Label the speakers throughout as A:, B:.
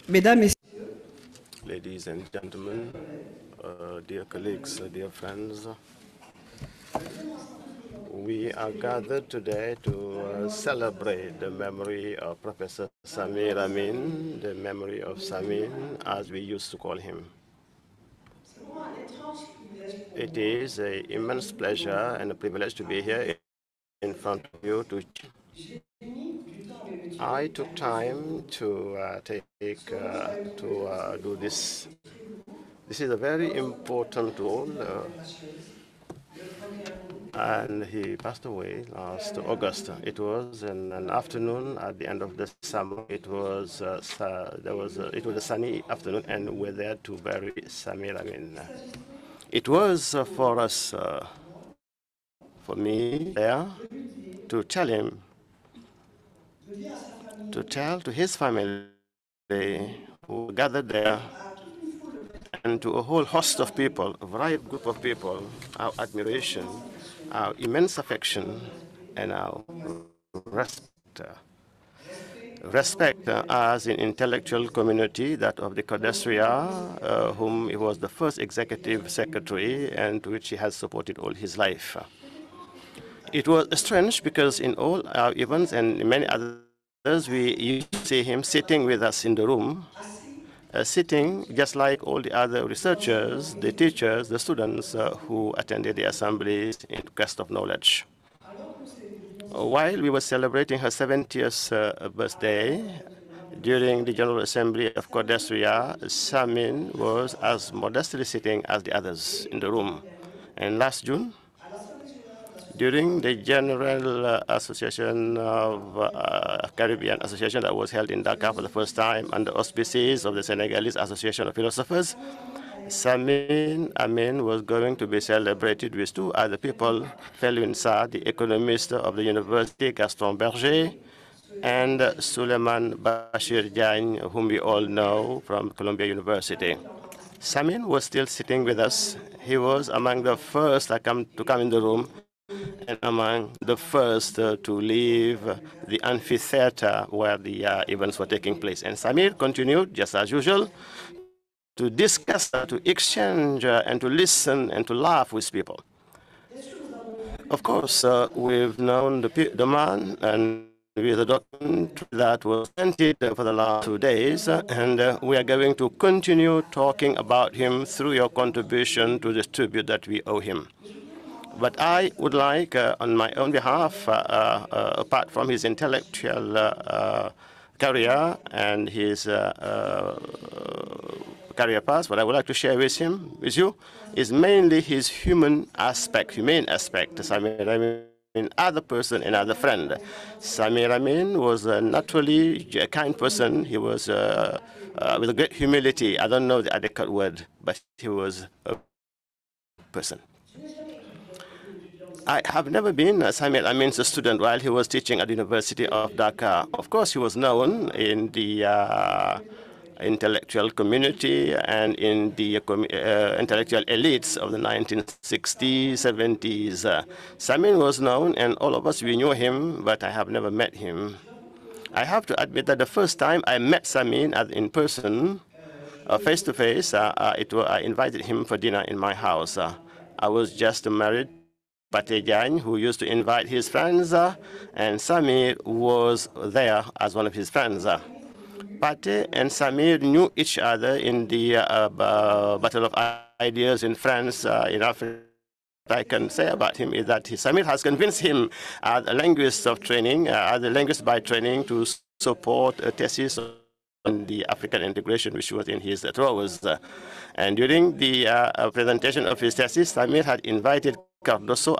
A: Mesdames et
B: Ladies and gentlemen, dear colleagues, dear friends, we are gathered today to celebrate the memory of Professor Samir Amin, the memory of Samin, as we used to call him. It is an immense pleasure and a privilege to be here in front of you. I took time to do this. This is a very important role, and he passed away last August. It was in an afternoon at the end of the summer. It was it was a sunny afternoon, and we're there to bury Samir Amin. It was for us, for me, there to tell him, to tell to his family who gathered there, and to a whole host of people, a variety group of people, our admiration, our immense affection, and our respect. Respect as an intellectual community, that of the Codestria, whom he was the first executive secretary and to which he has supported all his life. It was strange because in all our events and many others, we used to see him sitting with us in the room, sitting just like all the other researchers, the teachers, the students who attended the assemblies in quest of knowledge. While we were celebrating her 70th birthday, during the General Assembly of Codestria, Samin was as modestly sitting as the others in the room. And last June, during the General Association of Caribbean Association that was held in Dakar for the first time under auspices of the Senegalese Association of Philosophers, Samir Amin was going to be celebrated with two other people, Felwine Sarr, the economist of the university, Gaston Berger, and Suleiman Bashir Diagne, whom we all know from Columbia University. Samir was still sitting with us. He was among the first to come in the room and among the first to leave the amphitheater where the events were taking place. And Samir continued, just as usual, to discuss, to exchange, and to listen and to laugh with people. Of course, we've known the man and with the document that was printed for the last 2 days, and we are going to continue talking about him through your contribution to this tribute that we owe him. But I would like, on my own behalf, apart from his intellectual career and his career path, what I would like to share with you, is mainly his humane aspect. Samir Amin, other person, another friend. Samir Amin was naturally a kind person. He was with a great humility. I don't know the adequate word, but he was a person. I have never been Samir Amin's student while he was teaching at the University of Dhaka. Of course, he was known in the intellectual community and in the intellectual elites of the 1960s, 70s. Samir was known, and all of us, we knew him, but I have never met him. I have to admit that the first time I met Samir in person, face-to-face, I invited him for dinner in my house. I was just married Pate Diagne, who used to invite his friends, and Samir was there as one of his friends. Pate and Samir knew each other in the Battle of Ideas in France, in Africa. What I can say about him is that Samir has convinced him, as a linguist of training, as a linguist by training, to support a thesis on the African integration, which was in his throes. And during the presentation of his thesis, Samir had invited Cardoso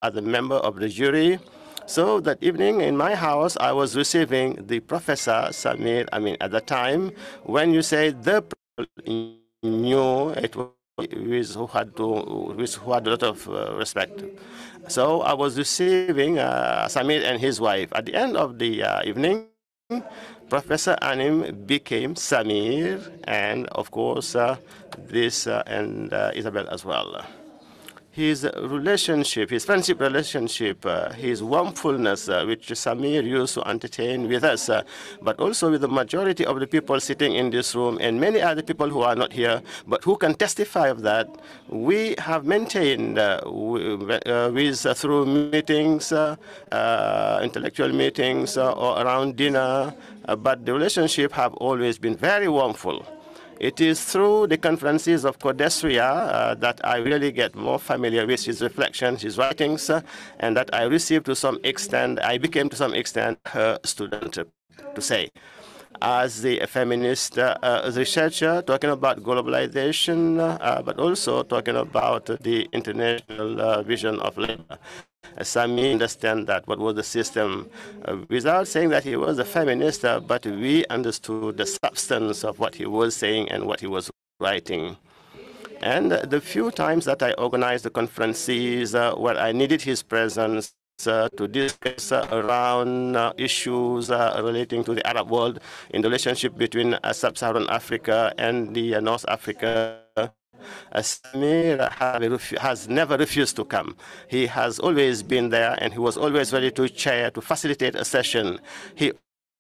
B: as a member of the jury. So that evening in my house, I was receiving the Professor Samir Amin. At the time, when you say the knew it was who had a lot of respect. So I was receiving Samir and his wife. At the end of the evening, Professor Anim became Samir, and of course, and Isabel as well. his relationship, his friendship relationship, his warmfulness, which Samir used to entertain with us, but also with the majority of the people sitting in this room and many other people who are not here, but who can testify of that. We have maintained through meetings, intellectual meetings, or around dinner, but the relationship have always been very warmful. It is through the conferences of Codesria that I really get more familiar with his reflections, his writings, and that I received to some extent, I became to some extent her student, to say. As the feminist researcher, talking about globalization, but also talking about the international vision of labor. Samir understand that what was the system, without saying that he was a feminist, but we understood the substance of what he was saying and what he was writing. And the few times that I organized the conferences where I needed his presence to discuss around issues relating to the Arab world in the relationship between Sub-Saharan Africa and the North Africa, Samir has never refused to come. He has always been there, and he was always ready to chair, to facilitate a session. He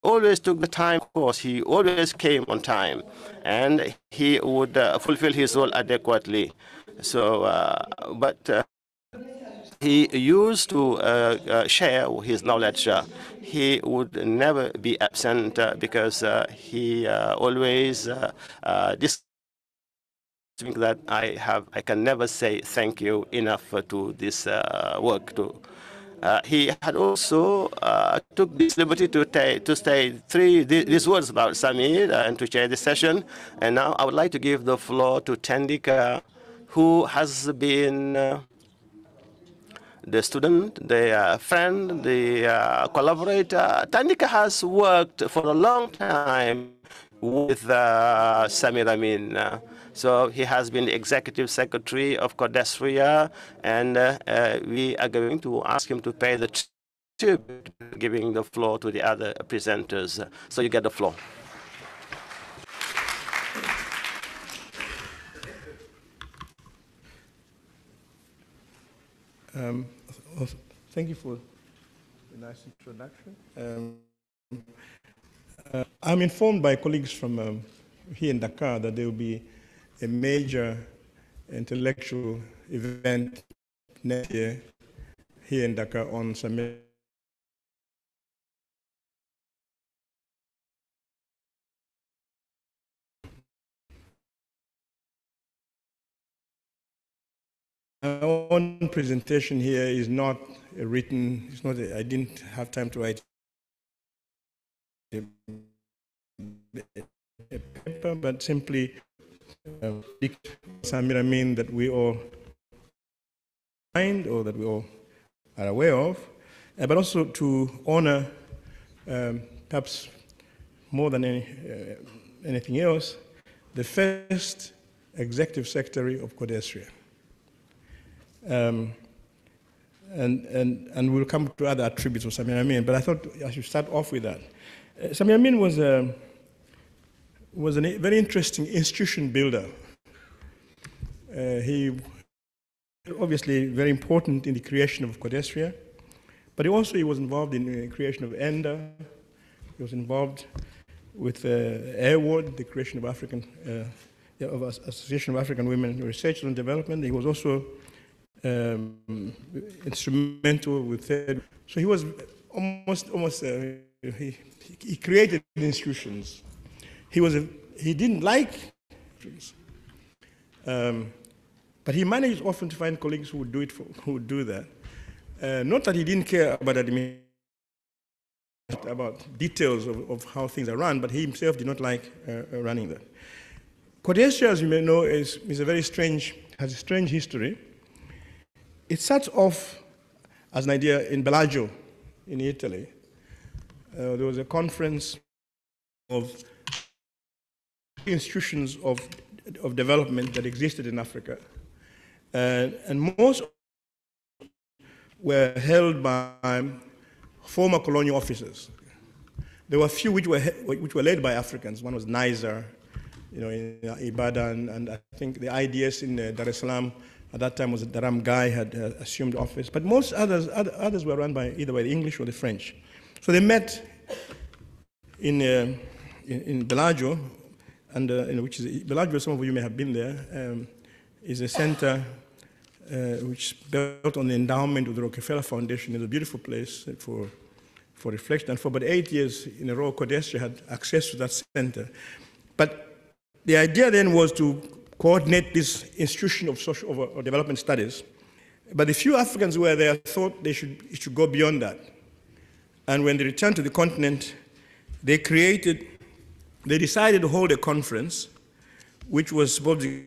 B: always took the time, of course. He always came on time, and he would fulfill his role adequately. So, he used to share his knowledge. He would never be absent because he always that I can never say thank you enough to this work. He had also took this liberty to say these words about Samir and to chair this session. And now I would like to give the floor to Tandika, who has been the student, the friend, the collaborator. Tandika has worked for a long time with Samir Amin. So he has been the executive secretary of Codesria, and we are going to ask him to pay the tribute, giving the floor to the other presenters. So you get the floor.
A: Thank you for the nice introduction. I'm informed by colleagues from here in Dakar that there will be a major intellectual event next year here in Dakar on Samir. My own presentation here is not written, it's not, I didn't have time to write a paper, but simply Samir Amin that we all find or that we all are aware of, but also to honor, perhaps more than anything else, the first executive secretary of Codesria. And we'll come to other attributes of Samir Amin, but I thought I should start off with that. Samir Amin was a very interesting institution builder. He obviously very important in the creation of Codesria, but he was involved in the creation of ENDA. He was involved with AirWord, the creation of Association of African Women in Research and Development. He was also instrumental with third. So he was he created institutions. He didn't like institutions, but he managed often to find colleagues who would do that. Not that he didn't care about details of how things are run, but he himself did not like running that. Codesria, as you may know, has a strange history. It starts off as an idea in Bellagio, in Italy. There was a conference of institutions of development that existed in Africa, and most were held by former colonial officers. There were a few which were led by Africans. One was Niger, in Ibadan, and I think the IDS in Dar es Salaam At that time, was Daram Gai had assumed office, but most others were run by either by the English or the French. So they met in Bellagio, and which is Bellagio. Some of you may have been there. Is a center which is built on the endowment of the Rockefeller Foundation. It's a beautiful place for reflection. And for about 8 years in a row, CODESTRA had access to that center. But the idea then was to coordinate this institution of social or development studies. But the few Africans who were there thought it should go beyond that. And when they returned to the continent, they decided to hold a conference, which was supposed to,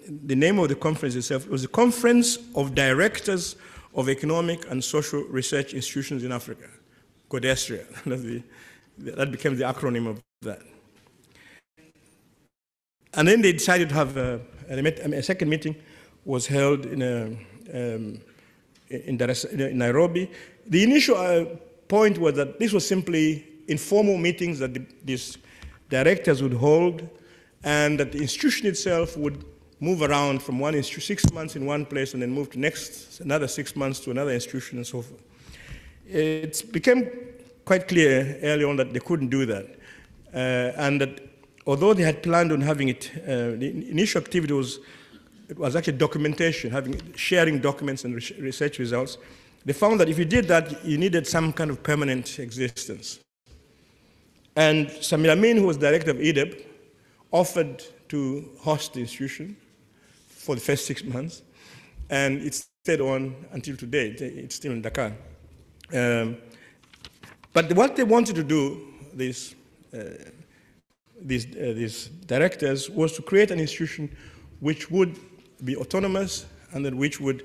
A: the name of the conference itself was the Conference of Directors of Economic and Social Research Institutions in Africa, CODESTRA. That became the acronym of that. And then they decided to have a second meeting was held in Nairobi. The initial point was that this was simply informal meetings that these directors would hold, and that the institution itself would move around from 6 months in one place and then move to another 6 months to another institution and so forth. It became quite clear early on that they couldn't do that, and that although they had planned on having it, the initial activity was actually documentation, sharing documents and research results. They found that if you did that, you needed some kind of permanent existence. And Samir Amin, who was director of EDEB, offered to host the institution for the first 6 months, and it stayed on until today. It's still in Dakar. But what they wanted to do, these directors, was to create an institution which would be autonomous and that which would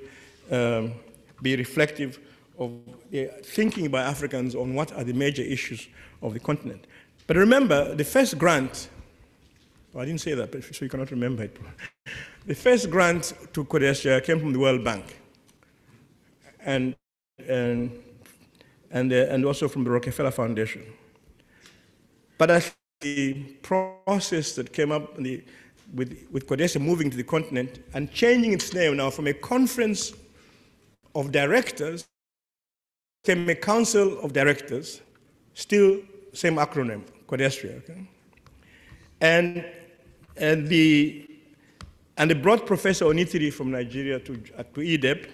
A: be reflective of thinking by Africans on what are the major issues of the continent. But remember, the first grant, I didn't say that, so you cannot remember it. The first grant to CODESTRA came from the World Bank and also from the Rockefeller Foundation. But as the process that came up with CODESTRA moving to the continent and changing its name now from a conference of directors came a council of directors, still same acronym, CODESTRA. Okay? And they brought Professor Onitiri from Nigeria to EDEB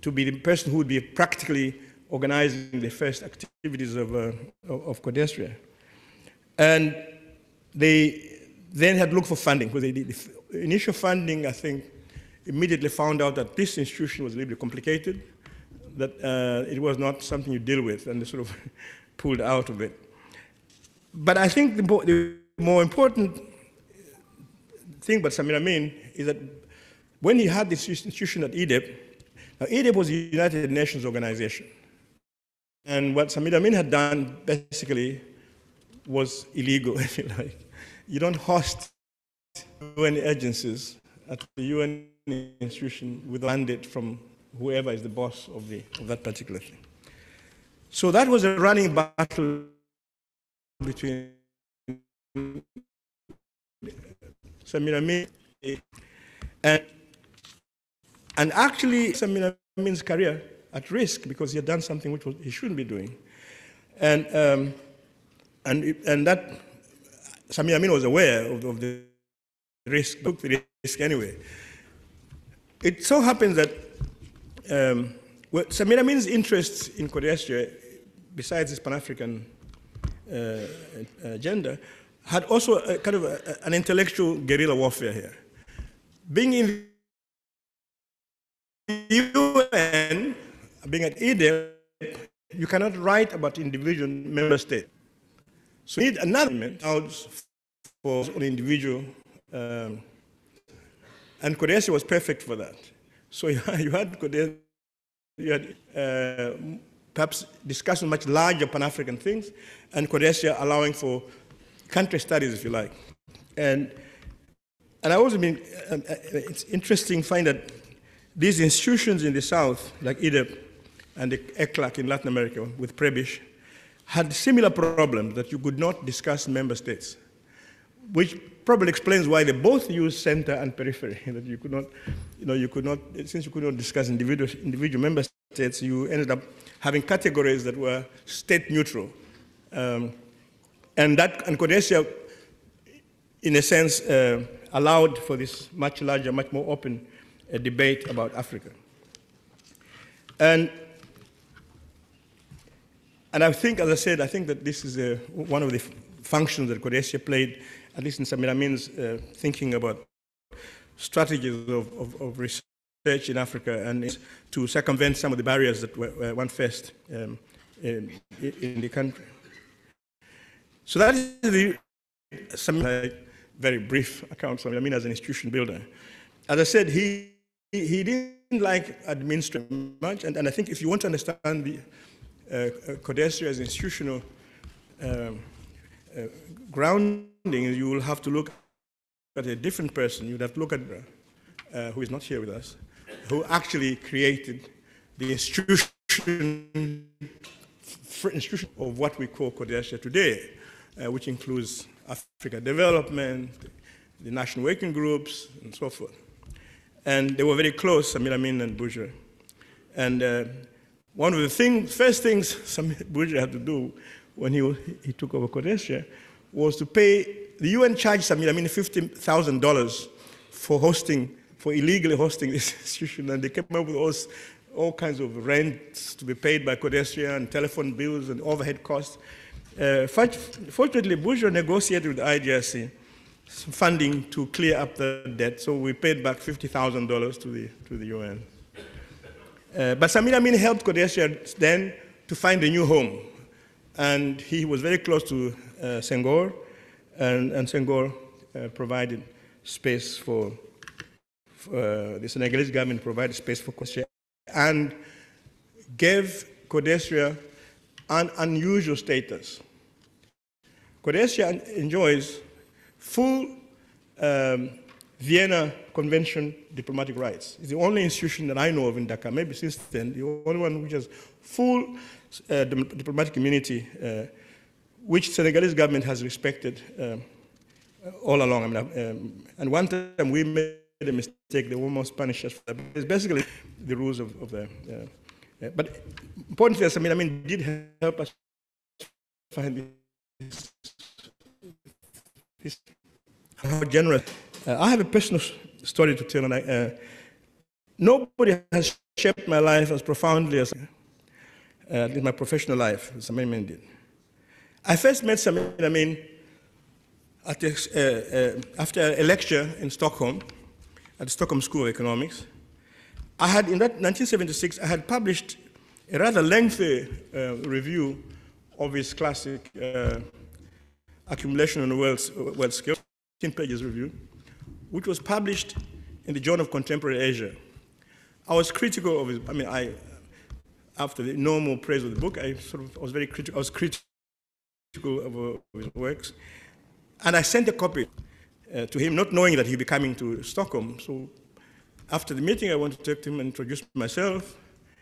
A: to be the person who would be practically organizing the first activities of CODESTRA. And they then had looked for funding, because the initial funding, I think, immediately found out that this institution was a little bit complicated, that it was not something you deal with, and they sort of pulled out of it. But I think the more important thing about Samir Amin is that when he had this institution at EDEB, now EDEB was a United Nations organization. And what Samir Amin had done basically was illegal, if you like. You don't host UN agencies at the UN institution with a mandate from whoever is the boss of that particular thing. So that was a running battle between Samir Amin and actually Samir Amin's career at risk, because he had done something which he shouldn't be doing. And that Samir Amin was aware of the risk, took the risk anyway. It so happens that Samir Amin's interests in CODESTRA, besides his Pan-African agenda, had also a kind of an intellectual guerrilla warfare here. Being in the UN, being at EDEB, you cannot write about individual member state. So you need another amendment for an individual, and CODESTRA was perfect for that. So you had CODESTRA, you had perhaps discussing much larger Pan-African things, and CODESTRA allowing for country studies, if you like. And I also mean, it's interesting to find that these institutions in the South, like EDEB and the ECLAC in Latin America with Prebisch, had similar problems that you could not discuss member states. which probably explains why they both use center and periphery. That you could not, since you could not discuss individual member states, you ended up having categories that were state neutral. And Rhodesia, in a sense, allowed for this much larger, much more open debate about Africa. And I think, as I said, I think that this is one of the functions that Rhodesia played, at least in Samir Amin's thinking about strategies of research in Africa, and to circumvent some of the barriers that one faced in the country. So that is the very brief account of Amin as an institution builder. As I said, he didn't like administration much, and I think if you want to understand the Rhodesia as institutional grounding, you will have to look at a different person. You would have to look at, who is not here with us, who actually created the institution of what we call Rhodesia today, which includes Africa development, the national working groups, and so forth. And they were very close, Samir Amin and Bourgeois. And one of the first things Samir Bourgeois had to do when he took over Rhodesia was to pay, the UN charged Samir Amin $50,000 for illegally hosting this institution, and they came up with all kinds of rents to be paid by Rhodesia and telephone bills and overhead costs. Fortunately, Bourgeois negotiated with the IDRC some funding to clear up the debt, so we paid back $50,000 to the UN. But Samir Amin helped Rhodesia then to find a new home, and he was very close to Senghor, and Senghor provided space for the Senegalese government provided space for Rhodesia and gave Rhodesia an unusual status. Rhodesia enjoys full Vienna Convention diplomatic rights. It's the only institution that I know of in Dhaka, maybe since then, the only one which has full diplomatic immunity, which Senegalese government has respected all along. I mean, and one time we made a mistake, they almost punished us for that. It's basically the rules of the... but importantly, Samir Amin did help us find this how generous. I have a personal story to tell, and nobody has shaped my life as profoundly as in my professional life, as Samir Amin did. I first met Samir Amin after a lecture in Stockholm, at the Stockholm School of Economics. I had, in that 1976, I had published a rather lengthy review of his classic Accumulation on the World Scale, 10 pages review, which was published in the Journal of Contemporary Asia. I was critical of his, after the normal praise of the book, I was very critical, I was critical of his works. And I sent a copy to him, not knowing that he'd be coming to Stockholm. So after the meeting, I wanted to talk to him and introduce myself.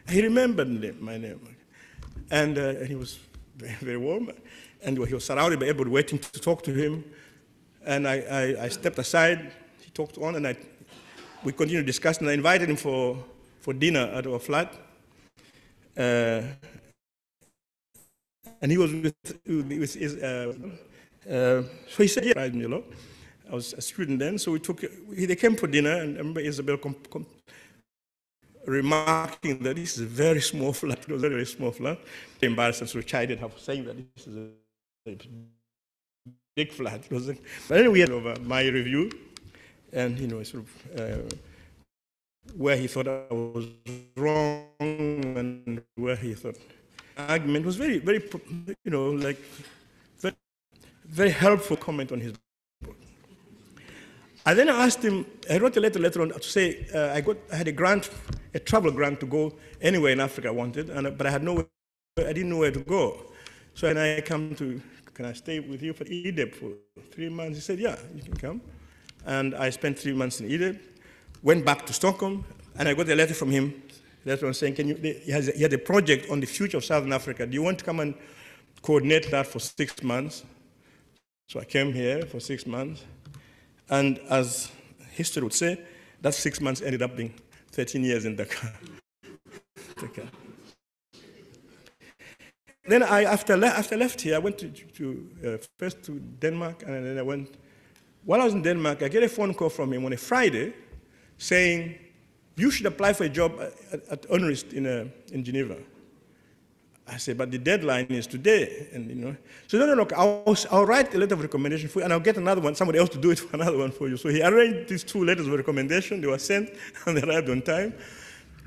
A: He remembered my name. And he was very, very warm. And he was surrounded by everybody waiting to talk to him. And I stepped aside. He talked on, and we continued discussing. I invited him for dinner at our flat. And he was with his, so he said, yeah, you know. I was a student then, so they came for dinner, and I remember Isabel remarking that this is a very small flat. It was a very small flat. Embarrassed, so chided her for saying that this is a big flat. But anyway, we had over my review, and sort of where he thought I was wrong, and where he thought argument was very, very, very helpful comment on his book. I then asked him, I wrote a letter later on to say, I had a travel grant to go anywhere in Africa I wanted, but I didn't know where to go. So when I come to, can I stay with you for Egypt for 3 months? He said, yeah, you can come. And I spent 3 months in Egypt, went back to Stockholm, and I got a letter from him, letter on saying, he had a project on the future of Southern Africa. Do you want to come and coordinate that for 6 months? So I came here for 6 months, and as history would say, that 6 months ended up being 13 years in Dakar. Then after I left here, I went first to Denmark, and then I went. While I was in Denmark, I get a phone call from him on a Friday saying, you should apply for a job at Honorist in Geneva. I said, but the deadline is today. And so no, I'll write a letter of recommendation for you, and I'll get another one, somebody else to do it for another one for you. So he arranged these 2 letters of recommendation. They were sent, and they arrived on time.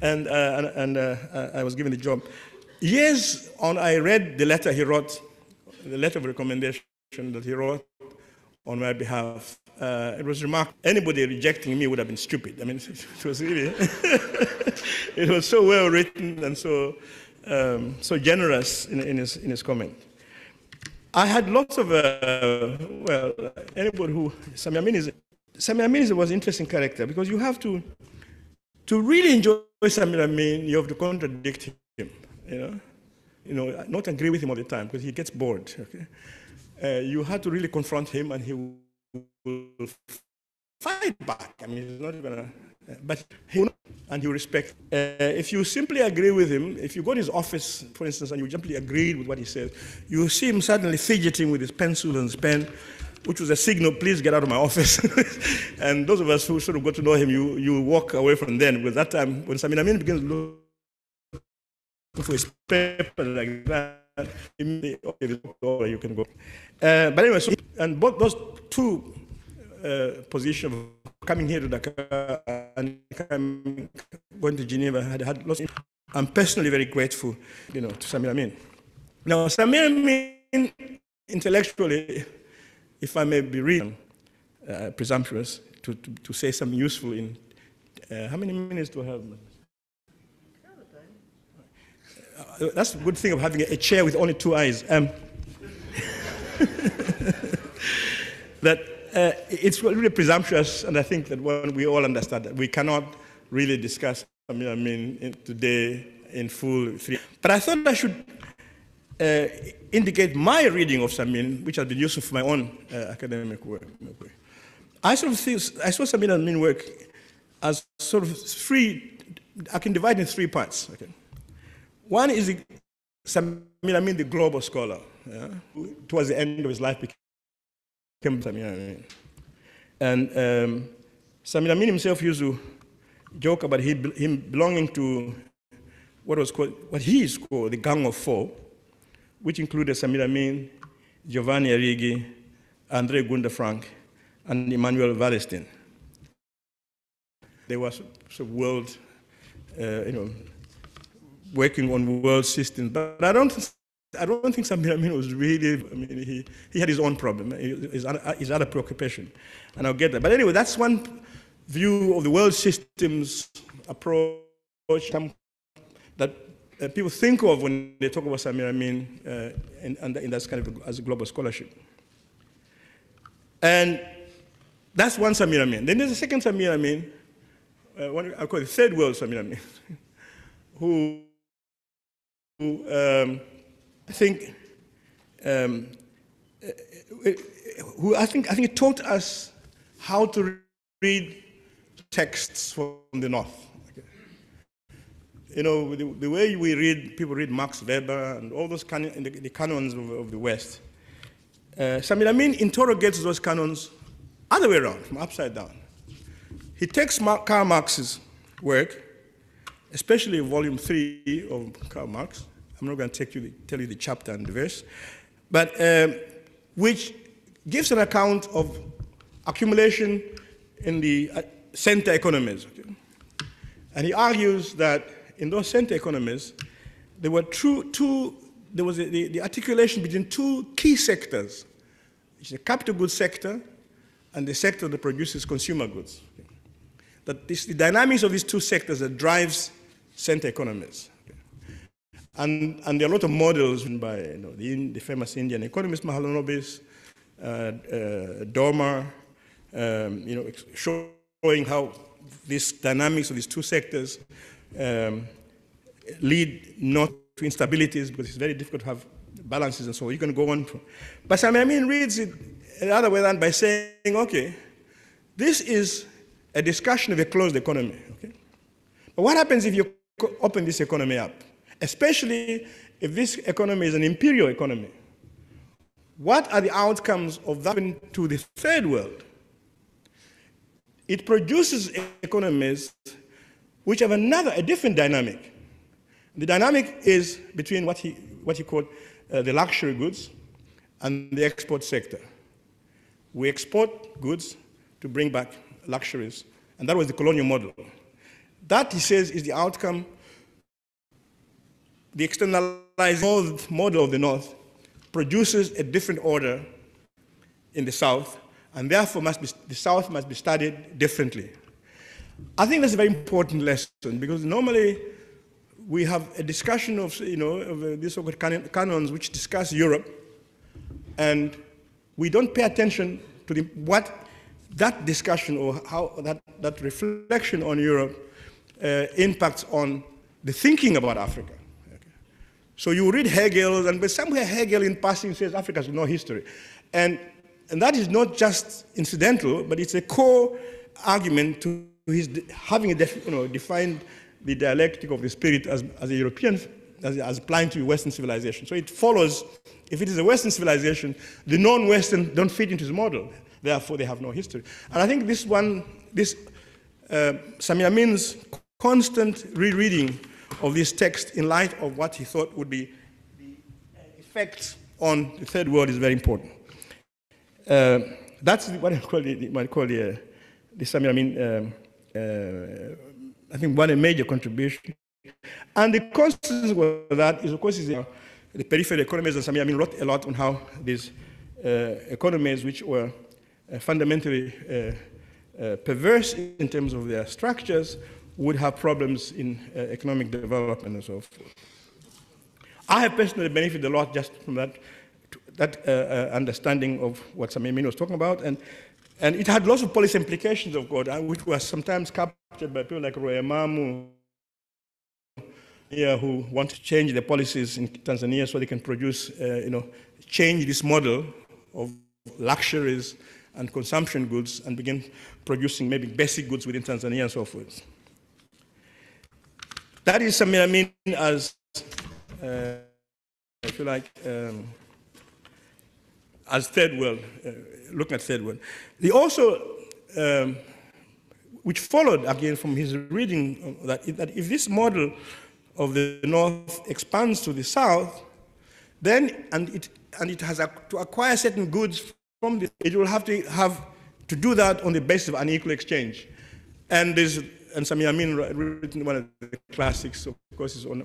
A: And I was given the job. Years on, I read the letter he wrote, the letter of recommendation that he wrote on my behalf. It was remarkable. Anybody rejecting me would have been stupid. I mean, it was really, it was so well written and so generous in his comment. I had lots of, anybody who, Samir Amin was an interesting character because you have to really enjoy Samir Amin, you have to contradict him, not agree with him all the time because he gets bored, okay? You have to really confront him and he will fight back. I mean, he's not gonna, but he will respect. If you simply agree with him, if you go to his office, for instance, and you simply agreed with what he says, you see him suddenly fidgeting with his pencil and his pen, which was a signal, please get out of my office. And those of us who sort of got to know him, you walk away from then, because that time, when Samir Amin begins looking for his paper like that, you can go. But anyway, and both those 2 positions of coming here to Dakar and going to Geneva had lots. I'm personally very grateful, to Samir Amin. Now, Samir Amin, intellectually, if I may be really presumptuous, to say something useful in, how many minutes do I have? That's the good thing of having a chair with only 2 eyes. That it's really presumptuous, and I think that we all understand that we cannot really discuss Samir Amin today in full. But I thought I should indicate my reading of Samir, which has been useful for my own academic work. I saw Samir Amin work as sort of 3. I can divide in 3 parts. Okay. One is Samir Amin, the global scholar, who towards the end of his life became Samir Amin. And Samir Amin himself used to joke about him belonging to what he is called the Gang of 4, which included Samir Amin, Giovanni Arrighi, André Gunda-Frank, and Emmanuel Wallerstein. They were sort of world, working on world systems, but I don't think Samir Amin was really. I mean, he had his own problem, his other preoccupation, and I'll get that. But anyway, that's one view of the world systems approach that people think of when they talk about Samir Amin in that kind of as a global scholarship. And that's one Samir Amin. Then there's a second Samir Amin, I call it the third world Samir Amin, who I think it taught us how to read texts from the North. Okay. The way people read Max Weber and all those the canons of the West. Samir Amin interrogates those canons other way around, from upside down. He takes Karl Marx's work, especially volume 3 of Karl Marx. I'm not going to tell you the chapter and the verse, but which gives an account of accumulation in the center economies. Okay? And he argues that in those center economies, there were there was the articulation between 2 key sectors, which is the capital goods sector and the sector that produces consumer goods. Okay? That the dynamics of these 2 sectors that drives center economies. Okay? And there are a lot of models by the famous Indian economist Mahalanobis, Dormer, showing how these dynamics of these 2 sectors lead not to instabilities, because it's very difficult to have balances and so on. You can go on. But Samir Amin reads it another way than by saying, okay, this is a discussion of a closed economy. Okay? But what happens if you open this economy up? Especially if this economy is an imperial economy. What are the outcomes of that to the third world? It produces economies which have a different dynamic. The dynamic is between what he called the luxury goods and the export sector. We export goods to bring back luxuries, and that was the colonial model. That, he says, is the outcome. The externalized model of the North produces a different order in the South, and therefore the South must be studied differently. I think that's a very important lesson, because normally we have a discussion of, of these so-called canons which discuss Europe, and we don't pay attention to what that discussion or how that reflection on Europe impacts on the thinking about Africa. Okay. So you read Hegel, but somewhere Hegel in passing says Africa has no history. And that is not just incidental, but it's a core argument to his having defined the dialectic of the spirit as a European, as applying to Western civilization. So it follows, if it is a Western civilization, the non-Western don't fit into his model. Therefore, they have no history. And I think Samir Amin's constant rereading of this text in light of what he thought would be the effects on the third world is very important. That's what I call the Samir Amin, I think, one major contribution. And the consequence of that is, of course, the peripheral economies, and Samir Amin wrote a lot on how these economies, which were fundamentally perverse in terms of their structures, would have problems in economic development and so forth. I have personally benefited a lot just from that understanding of what Samir Amin was talking about, and it had lots of policy implications, of course, which were sometimes captured by people like Roy Mamu, who want to change the policies in Tanzania so they can produce, change this model of luxuries and consumption goods and begin producing maybe basic goods within Tanzania and so forth. That is Samir Amin as, I feel like, as third world, looking at third world. He also, which followed again from his reading, that if this model of the North expands to the South, then, and it has to acquire certain goods from this, it will have to do that on the basis of unequal exchange. And Samir Amin written one of the classics, of course, is on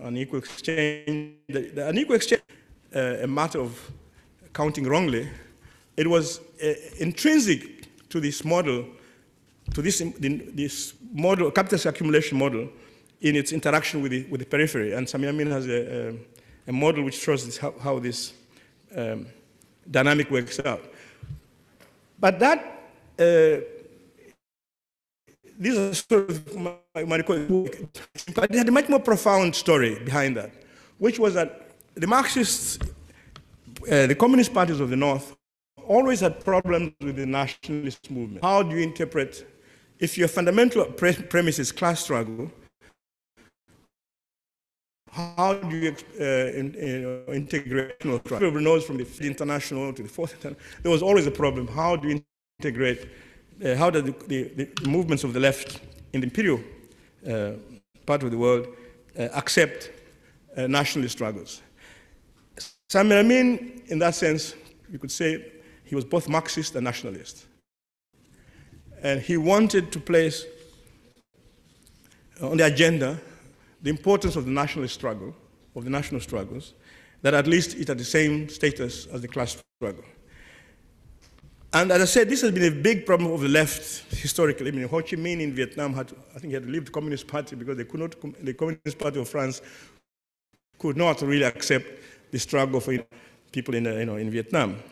A: unequal exchange. The unequal exchange, a matter of counting wrongly, it was intrinsic to this model, to this model, capitalist accumulation model, in its interaction with the periphery. And Samir Amin has a model which shows how this dynamic works out. But that, these are sort of, but they had a much more profound story behind that, which was that the Marxists, the communist parties of the North, always had problems with the nationalist movement. How do you interpret, if your fundamental premise is class struggle, how do you integrate struggle? Knows from the international to the fourth international, there was always a problem. How do you integrate, how do the movements of the left in the imperial part of the world accept nationalist struggles? Samir Amin, in that sense, you could say he was both Marxist and nationalist. And he wanted to place on the agenda the importance of the nationalist struggle, of the national struggles, that at least it had the same status as the class struggle. And as I said, this has been a big problem of the left historically. I mean, Ho Chi Minh in Vietnam I think he had to leave the Communist Party because the Communist Party of France could not really accept the struggle for people in Vietnam.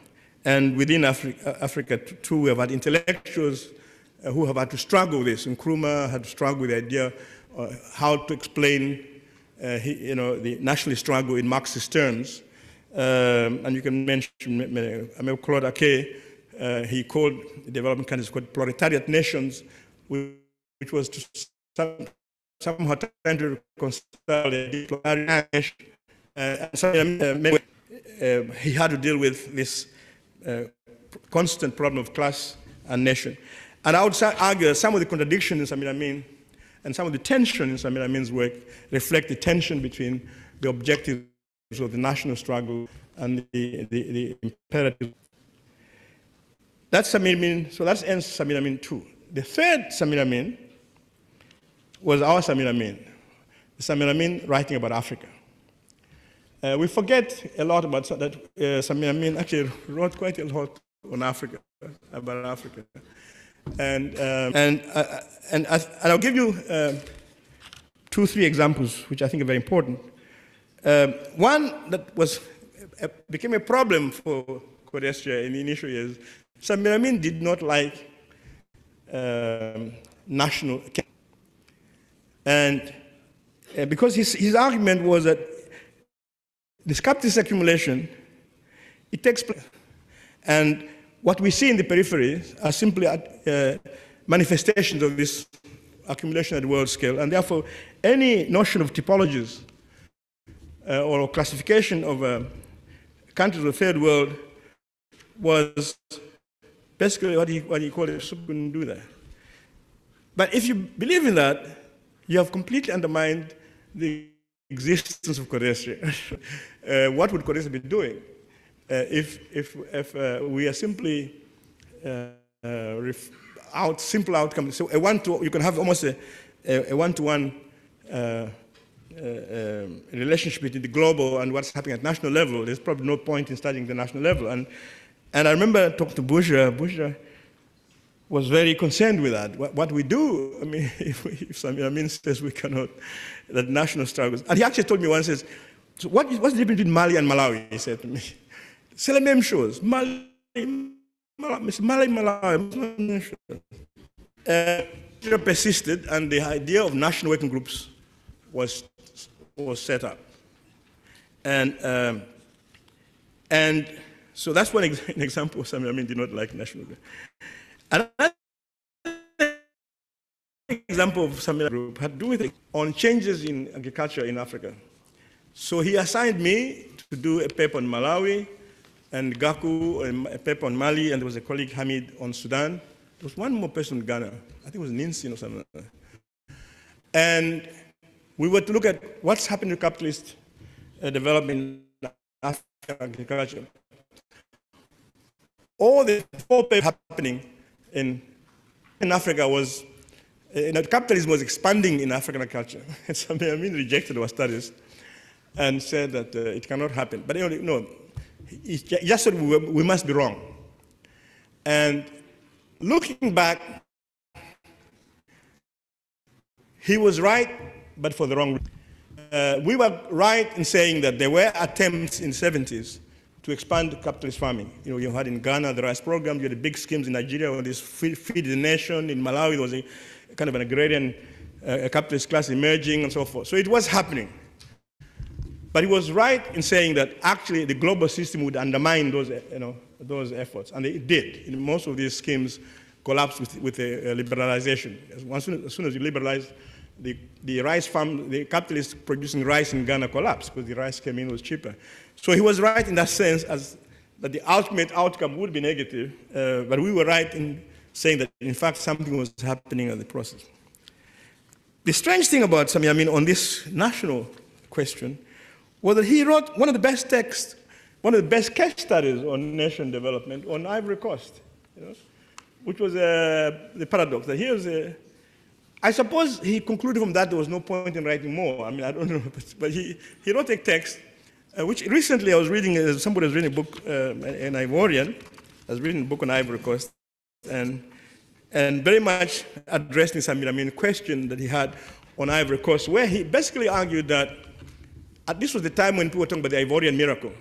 A: And within Africa too, we have had intellectuals who have had to struggle with this. And Nkrumah had to struggle with the idea how to explain the nationalist struggle in Marxist terms. And you can mention Claude Ake. He called the development countries called proletariat nations, which was to somehow trying to reconcile the diplomatic he had to deal with this constant problem of class and nation. And I would argue that some of the contradictions in Samir Amin and some of the tension in Samir Amin's work reflect the tension between the objectives of the national struggle and the imperative. That's Samir Amin, so that ends Samir Amin 2. The third Samir Amin was our Samir Amin, the Samir Amin writing about Africa. We forget a lot about that. Samir Amin actually wrote quite a lot on Africa, about Africa. And I'll give you 2-3 examples, which I think are very important. One that became a problem for Codestia in the initial years. Samir Amin did not like national, and because his argument was that this capitalist accumulation, it takes place, and what we see in the periphery are simply manifestations of this accumulation at the world scale, and therefore any notion of typologies or classification of countries of the third world was basically what he called it, couldn't do that. But if you believe in that, you have completely undermined the existence of Codestia. What would Codestia be doing if we are simply simple outcomes? So you can have almost a one-to-one relationship between the global and what's happening at national level. There's probably no point in studying the national level. And I remember talking to Bourgeois was very concerned with that. What we do, I mean, if Samir Amin says we cannot, that national struggles. And he actually told me once, so what's the difference between Mali and Malawi, he said to me. C'est la même chose. Mali, Malawi. Persisted, and the idea of national working groups was set up. And so that's an example of Samir Amin did not like national groups. Another example of Samir group had to do with on changes in agriculture in Africa. So he assigned me to do a paper on Malawi, and Gaku, a paper on Mali, and there was a colleague, Hamid, on Sudan. There was one more person in Ghana. I think it was Ninsin or something. And we were to look at what's happening to capitalist development in African agriculture. All the 4 papers happening in Africa was, capitalism was expanding in African agriculture. And Samir Amin rejected our studies and said that it cannot happen. But no, he just said we must be wrong. And looking back, he was right, but for the wrong reason. We were right in saying that there were attempts in the 70s to expand capitalist farming. You had in Ghana the rice program, you had the big schemes in Nigeria, on this feed the nation. In Malawi, there was a kind of an agrarian capitalist class emerging and so forth. So it was happening. But he was right in saying that actually the global system would undermine those efforts, and it did. Most of these schemes collapsed with liberalization. As soon as you liberalize, the rice farm, the capitalists producing rice in Ghana collapsed because the rice came in was cheaper. So he was right in that sense, that the ultimate outcome would be negative, but we were right in saying that in fact something was happening in the process. The strange thing about Samir Amin on this national question was that he wrote one of the best texts, one of the best case studies on nation development on Ivory Coast, which was the paradox that here's I suppose he concluded from that there was no point in writing more. I mean, I don't know, but he wrote a text, which recently I was reading, somebody was reading a book, an Ivorian, was reading a book on Ivory Coast, and very much addressing Samir Amin question that he had on Ivory Coast, where he basically argued that this was the time when people were talking about the Ivorian miracle.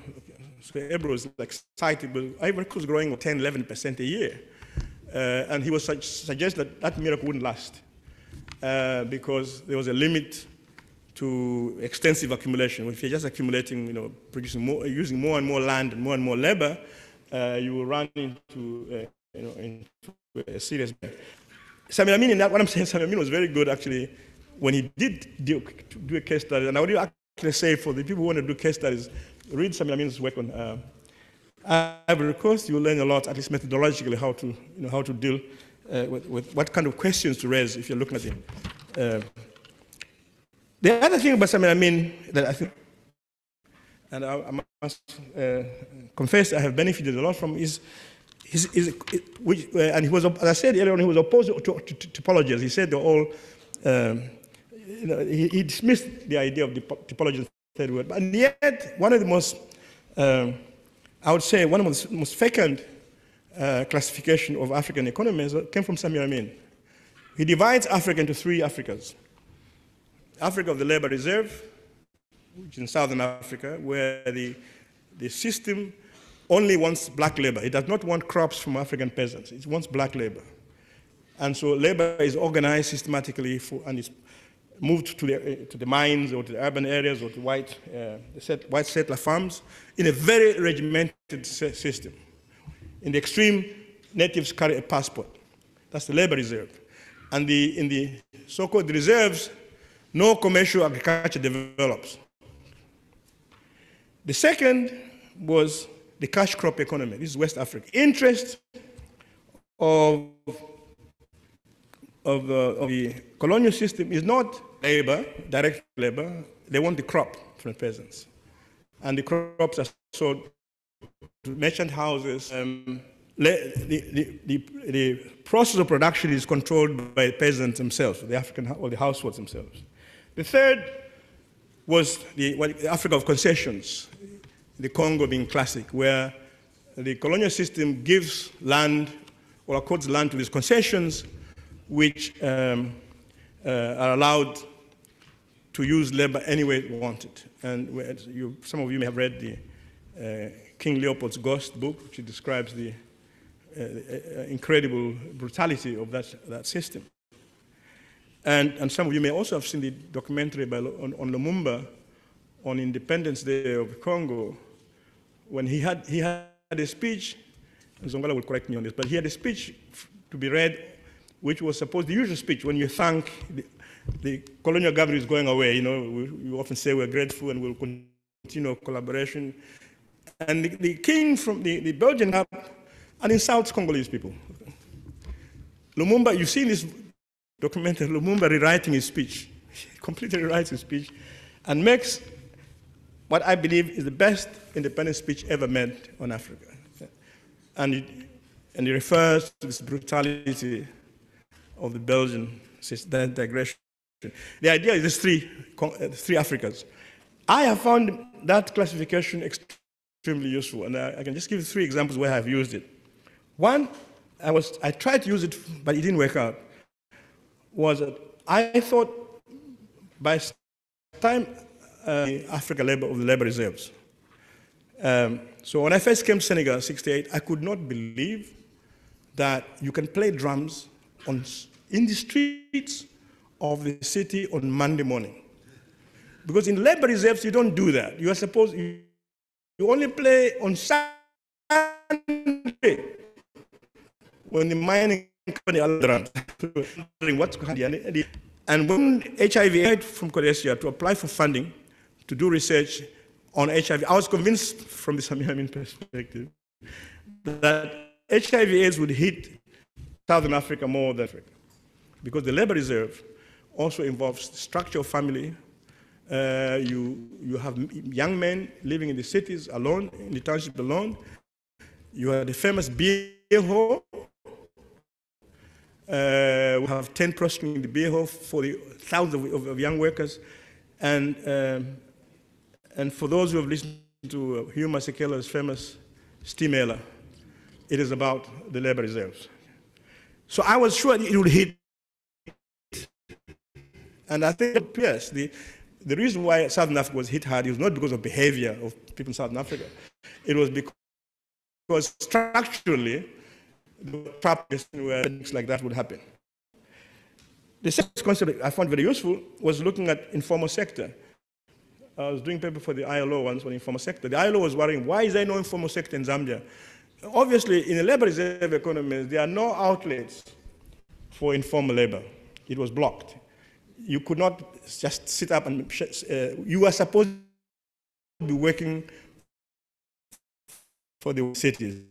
A: So everyone was excited, but Ivory Coast was growing 10, 11% a year. And he was suggesting that miracle wouldn't last because there was a limit to extensive accumulation. If you're just accumulating, producing more, using more and more land and more labor, you will run into, into a serious. Samir Amin, what I'm saying, Samir Amin was very good actually when he did do a case study. And I would actually say for the people who want to do case studies, read Samir Amin's work on Ivory Coast. You will learn a lot, at least methodologically, how to deal with what kind of questions to raise if you're looking at him. The other thing about Samir Amin that I think, and I must confess I have benefited a lot from, is and he was, as I said earlier on, he was opposed to typologies. He said they're all, he dismissed the idea of the typology of the third world. But yet, one of the most, I would say, one of the most fecund classification of African economies came from Samir Amin. He divides Africa into three Africas. Africa of the labor reserve, which is in southern Africa, where the system only wants black labor. It does not want crops from African peasants. It wants black labor. And so labor is organized systematically and is moved to the mines or to the urban areas or to white settler farms in a very regimented system. In the extreme, natives carry a passport. That's the labor reserve. And in the so-called reserves, no commercial agriculture develops. The second was the cash crop economy. This is West Africa. Interest of the colonial system is not labor, direct labor. They want the crop from the peasants. And the crops are sold to merchant houses. The process of production is controlled by the peasants themselves, the African or the households themselves. The third was the Africa of concessions, the Congo being classic, where the colonial system gives land or accords land to these concessions, which are allowed to use labor any way they want it. And some of you may have read the King Leopold's Ghost book, which describes the incredible brutality of that system. And some of you may also have seen the documentary on Lumumba on Independence Day of the Congo, when he had a speech, and Zongola will correct me on this, but he had a speech to be read, which was supposed, the usual speech, when you thank the colonial government is going away, we often say we're grateful and we'll continue collaboration. And the king from the Belgian hub and insults Congolese people. Lumumba, you see this documented Lumumba rewriting his speech, completely rewrites his speech, and makes what I believe is the best independent speech ever made on Africa. And he refers to this brutality of the Belgian system, the integration. The idea is these three Africas. I have found that classification extremely useful, and I can just give you 3 examples where I've used it. One, I tried to use it, but it didn't work out. Was that I thought by time Africa labor of the labor reserves. So when I first came to Senegal in '68, I could not believe that you can play drums in the streets of the city on Monday morning. Because in labor reserves, you don't do that. You are supposed, you only play on Sunday when the mining company are drums. And when HIV from Codesia to apply for funding to do research on HIV, I was convinced from the Samir Amin perspective that HIV/AIDS would hit Southern Africa more than Africa, because the labor reserve also involves the structure of family. You have young men living in the cities alone, in the township alone. You have the famous beer hall. We have 10 prostitutes in the beer hall for the thousands of young workers. And for those who have listened to Hugh Masekela's famous steamer, it is about the labor reserves. So I was sure it would hit. And I think, yes, the reason why Southern Africa was hit hard was not because of behavior of people in Southern Africa. It was because structurally, the trap where things like that would happen. The second concept I found very useful was looking at informal sector. I was doing a paper for the ILO once on informal sector. The ILO was worrying, why is there no informal sector in Zambia? Obviously, in a labor reserve economy, there are no outlets for informal labor. It was blocked. You could not just sit up and, you were supposed to be working for the cities.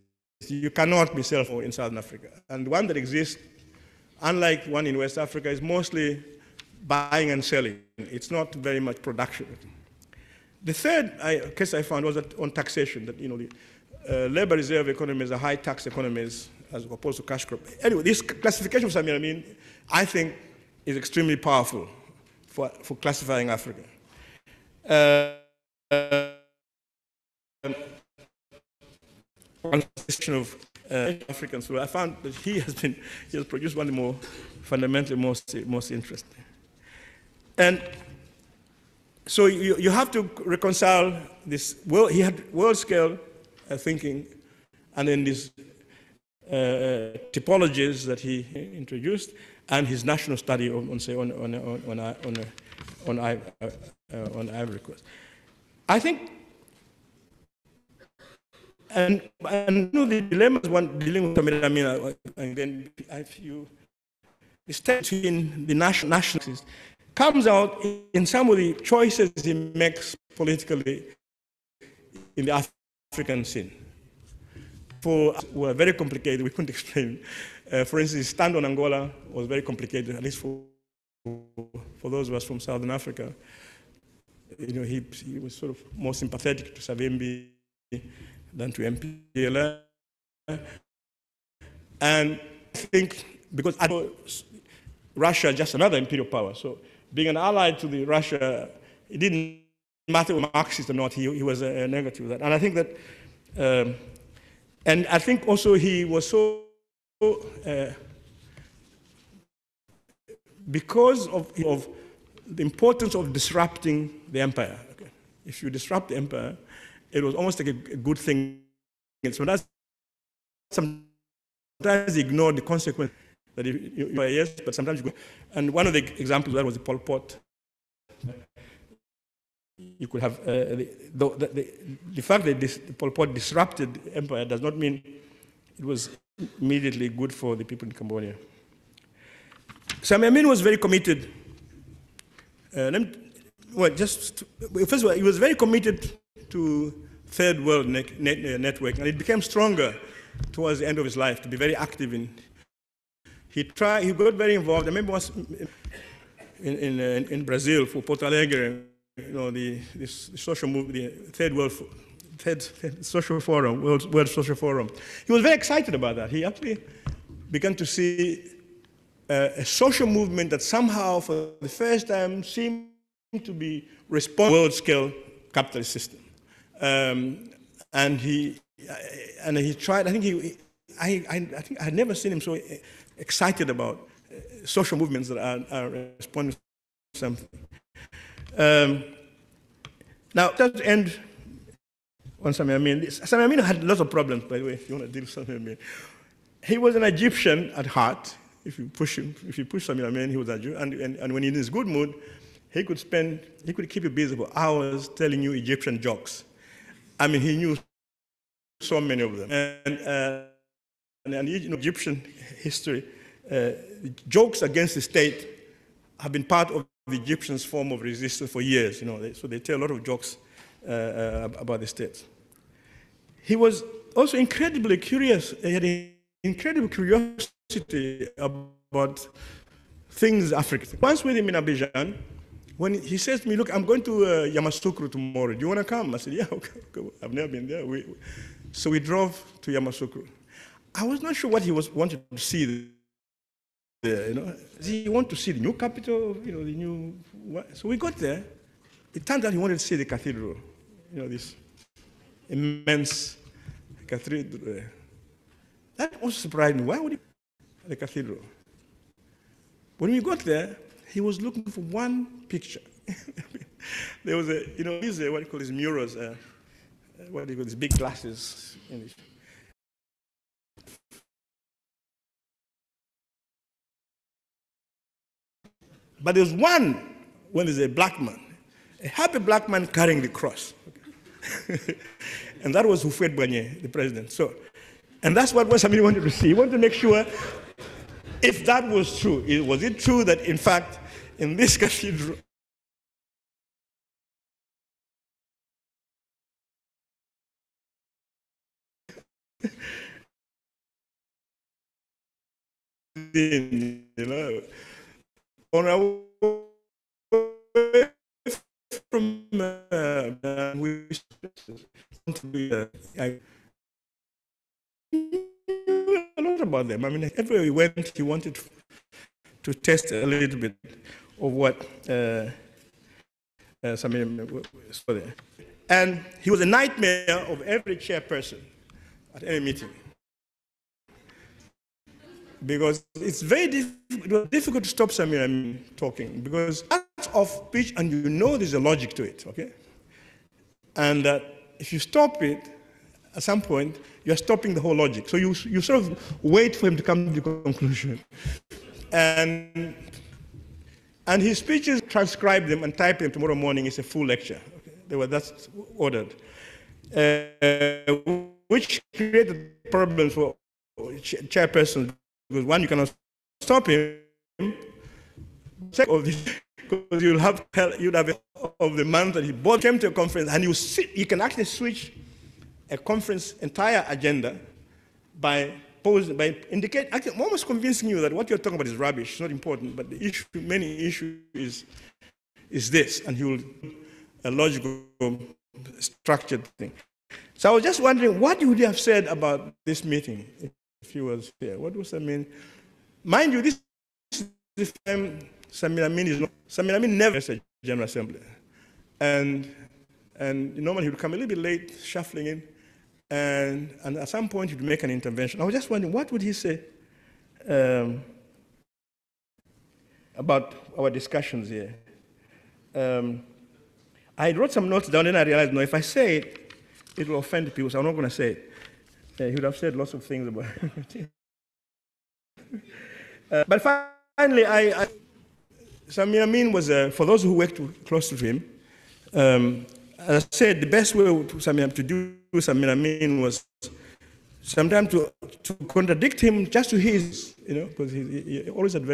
A: You cannot be self-employed in Southern Africa. And the one that exists, unlike one in West Africa, is mostly buying and selling. It's not very much production. The third case I found was that on taxation, that the labor reserve economies are high tax economies as opposed to cash crop. Anyway, this classification of Samir Amin, I think, is extremely powerful for classifying Africa. On the question of Africans, so I found that he has produced one of the more fundamentally most interesting. And so you have to reconcile this. Well, he had world-scale thinking, and then these typologies that he introduced, and his national study on Ivory Coast. I think, and the dilemmas one dealing with Samir Amin, and then the step between the nationalists comes out in some of the choices he makes politically in the African scene. Were very complicated, we couldn't explain. For instance, his stand on Angola was very complicated, at least for those of us from Southern Africa. He was sort of more sympathetic to Savimbi than to MPLA. And I think because Russia is just another imperial power, so being an ally to the Russia, it didn't matter whether Marxist or not, he was a negative of that. And I think that, and I think also he was so, because of the importance of disrupting the empire. Okay? If you disrupt the empire, it was almost like a good thing. So that's sometimes you ignore the consequence that yes, but sometimes you go. And one of the examples of that was the Pol Pot. You could have the fact that Pol Pot disrupted the empire does not mean it was immediately good for the people in Cambodia. Samir Amin was very committed. First of all, he was very committed to Third World Network, and it became stronger towards the end of his life to be very active in. He got very involved. I remember once in Brazil for Porto Alegre, the social movement, the Third Social Forum, World Social Forum. He was very excited about that. He actually began to see a social movement that somehow, for the first time, seemed to be responding to world-scale capitalist system. And he tried. I think I had never seen him so excited about social movements that are responding to something. Now, just to end on Samir Amin. Samir Amin had lots of problems, by the way, if you want to deal with Samir Amin. He was an Egyptian at heart. If you push Samir Amin, he was a Jew. And when he's in his good mood, he could keep you busy for hours telling you Egyptian jokes. I mean, he knew so many of them. And Egyptian history, jokes against the state have been part of the Egyptians' form of resistance for years. So they tell a lot of jokes about the state. He was also incredibly curious. He had an incredible curiosity about things African. Once with him in Abidjan, when he says to me, "Look, I'm going to Yamoussoukro tomorrow. Do you want to come?" I said, "Yeah, okay. I've never been there." So we drove to Yamoussoukro. I was not sure what he wanted to see there. Does he want to see the new capital? The new. So we got there. It turned out he wanted to see the cathedral. This immense cathedral. That also surprised me. Why would he the cathedral? When we got there, he was looking for one picture. There was what do you call these murals? What do you call these big glasses? But there's one when there's a black man, a happy black man carrying the cross. Okay. And that was Houphouët Boigny, the president. So, and that's what Samir wanted to see. He wanted to make sure if that was true. Was it true that, in fact, in this cathedral, you know, on our way from a lot about them. I mean, everywhere we went, he wanted to test a little bit of what Samir saw there. And he was a nightmare of every chairperson at any meeting. Because it's it was difficult to stop Samir talking, because acts of speech, and you know there's a logic to it, okay? And if you stop it, at some point, you're stopping the whole logic. So you sort of wait for him to come to the conclusion. And his speeches, transcribe them and type them tomorrow morning, is a full lecture. Okay? That's ordered. Which created problems for chairpersons, because one, you cannot stop him. Because you'd have of the month that he came to a conference, and you can actually switch a conference entire agenda by actually almost convincing you that what you're talking about is rubbish, it's not important, but the main issue is this, and he will a logical, structured thing. So I was just wondering, what would you have said about this meeting if he was here? What was Amin? Mind you, this time Samir Amin never has a General Assembly. And normally he would come a little bit late, shuffling in, and at some point he'd make an intervention. I was just wondering, what would he say about our discussions here? I wrote some notes down, and I realized, no, if I say it, it will offend people, so I'm not going to say it. He would have said lots of things about it. But finally, Samir Amin was, for those who worked close to him, as I said, the best way to do Samir Amin was sometimes to contradict him just to his, because he always had a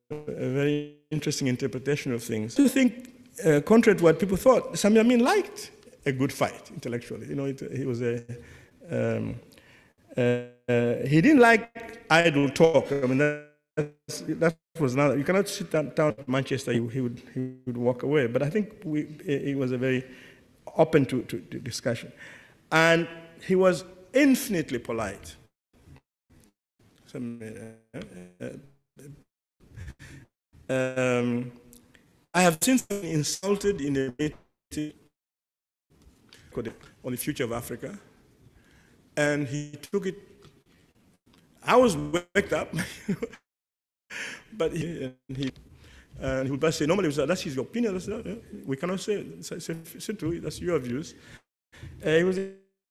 A: very interesting interpretation of things. I think, contrary to what people thought, Samir Amin liked a good fight intellectually. He was he didn't like idle talk. I mean, that was not. You cannot sit down at Manchester. He would walk away. But I think he was a very open to discussion, and he was infinitely polite. I have since been insulted in a meeting on the future of Africa, and he took it. I was waked up, but he would just say, normally that's his opinion. We cannot say true. That's your views. He was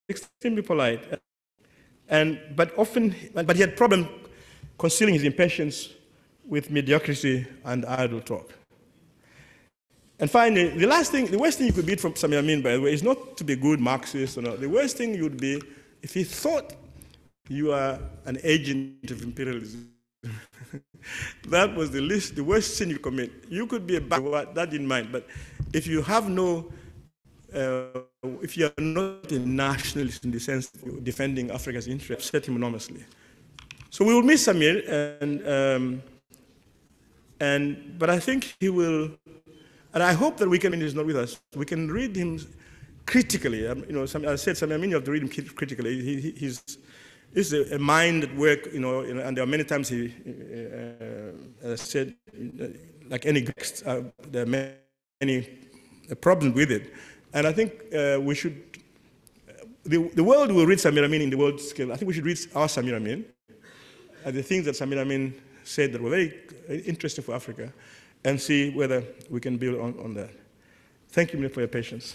A: extremely polite, but he had problem concealing his impatience with mediocrity and idle talk. And finally, the worst thing you could be from Samir Amin, by the way, is not to be a good Marxist or not. The worst thing you would be if he thought you are an agent of imperialism. That was the worst sin you commit. You could be that didn't mind, but if you have if you are not a nationalist in the sense of defending Africa's interests, upset him enormously. So we will miss Samir, but I think he will. And I hope that he's not with us. We can read him critically. I said, Samir Amin, you have to read him critically. He's a mind at work, and there are many times he said, like any text, there are many problems with it. And I think we should, the world will read Samir Amin in the world scale. I think we should read our Samir Amin, and the things that Samir Amin said that were very interesting for Africa, and see whether we can build on that. Thank you for your patience.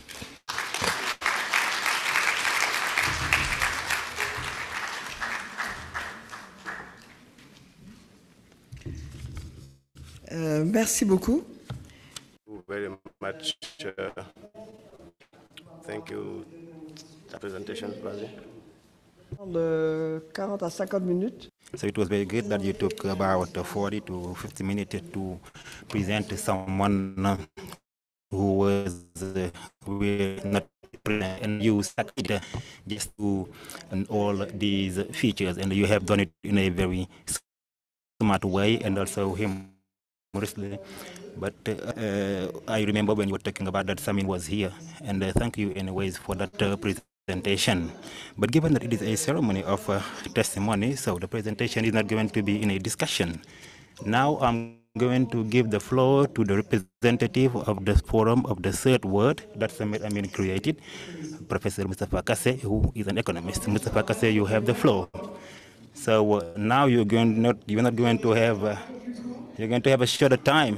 C: Merci beaucoup.
B: Very much. Thank you. The presentation, Basil.
C: 40 à 50 minutes.
D: So it was very good that you took about 40 to 50 minutes to present someone who was not present, and you succeeded just to all these features, and you have done it in a very smart way and also humorously. But I remember when you were talking about that Samir was here, and thank you anyways for that presentation. But given that it is a ceremony of testimony, so the presentation is not going to be in a discussion. Now I'm going to give the floor to the representative of the forum of the third word that Samir Amin created, Professor Mustafa Kassé, who is an economist. Mustafa Kassé, you have the floor. So now you're not going to have you're going to have a shorter time,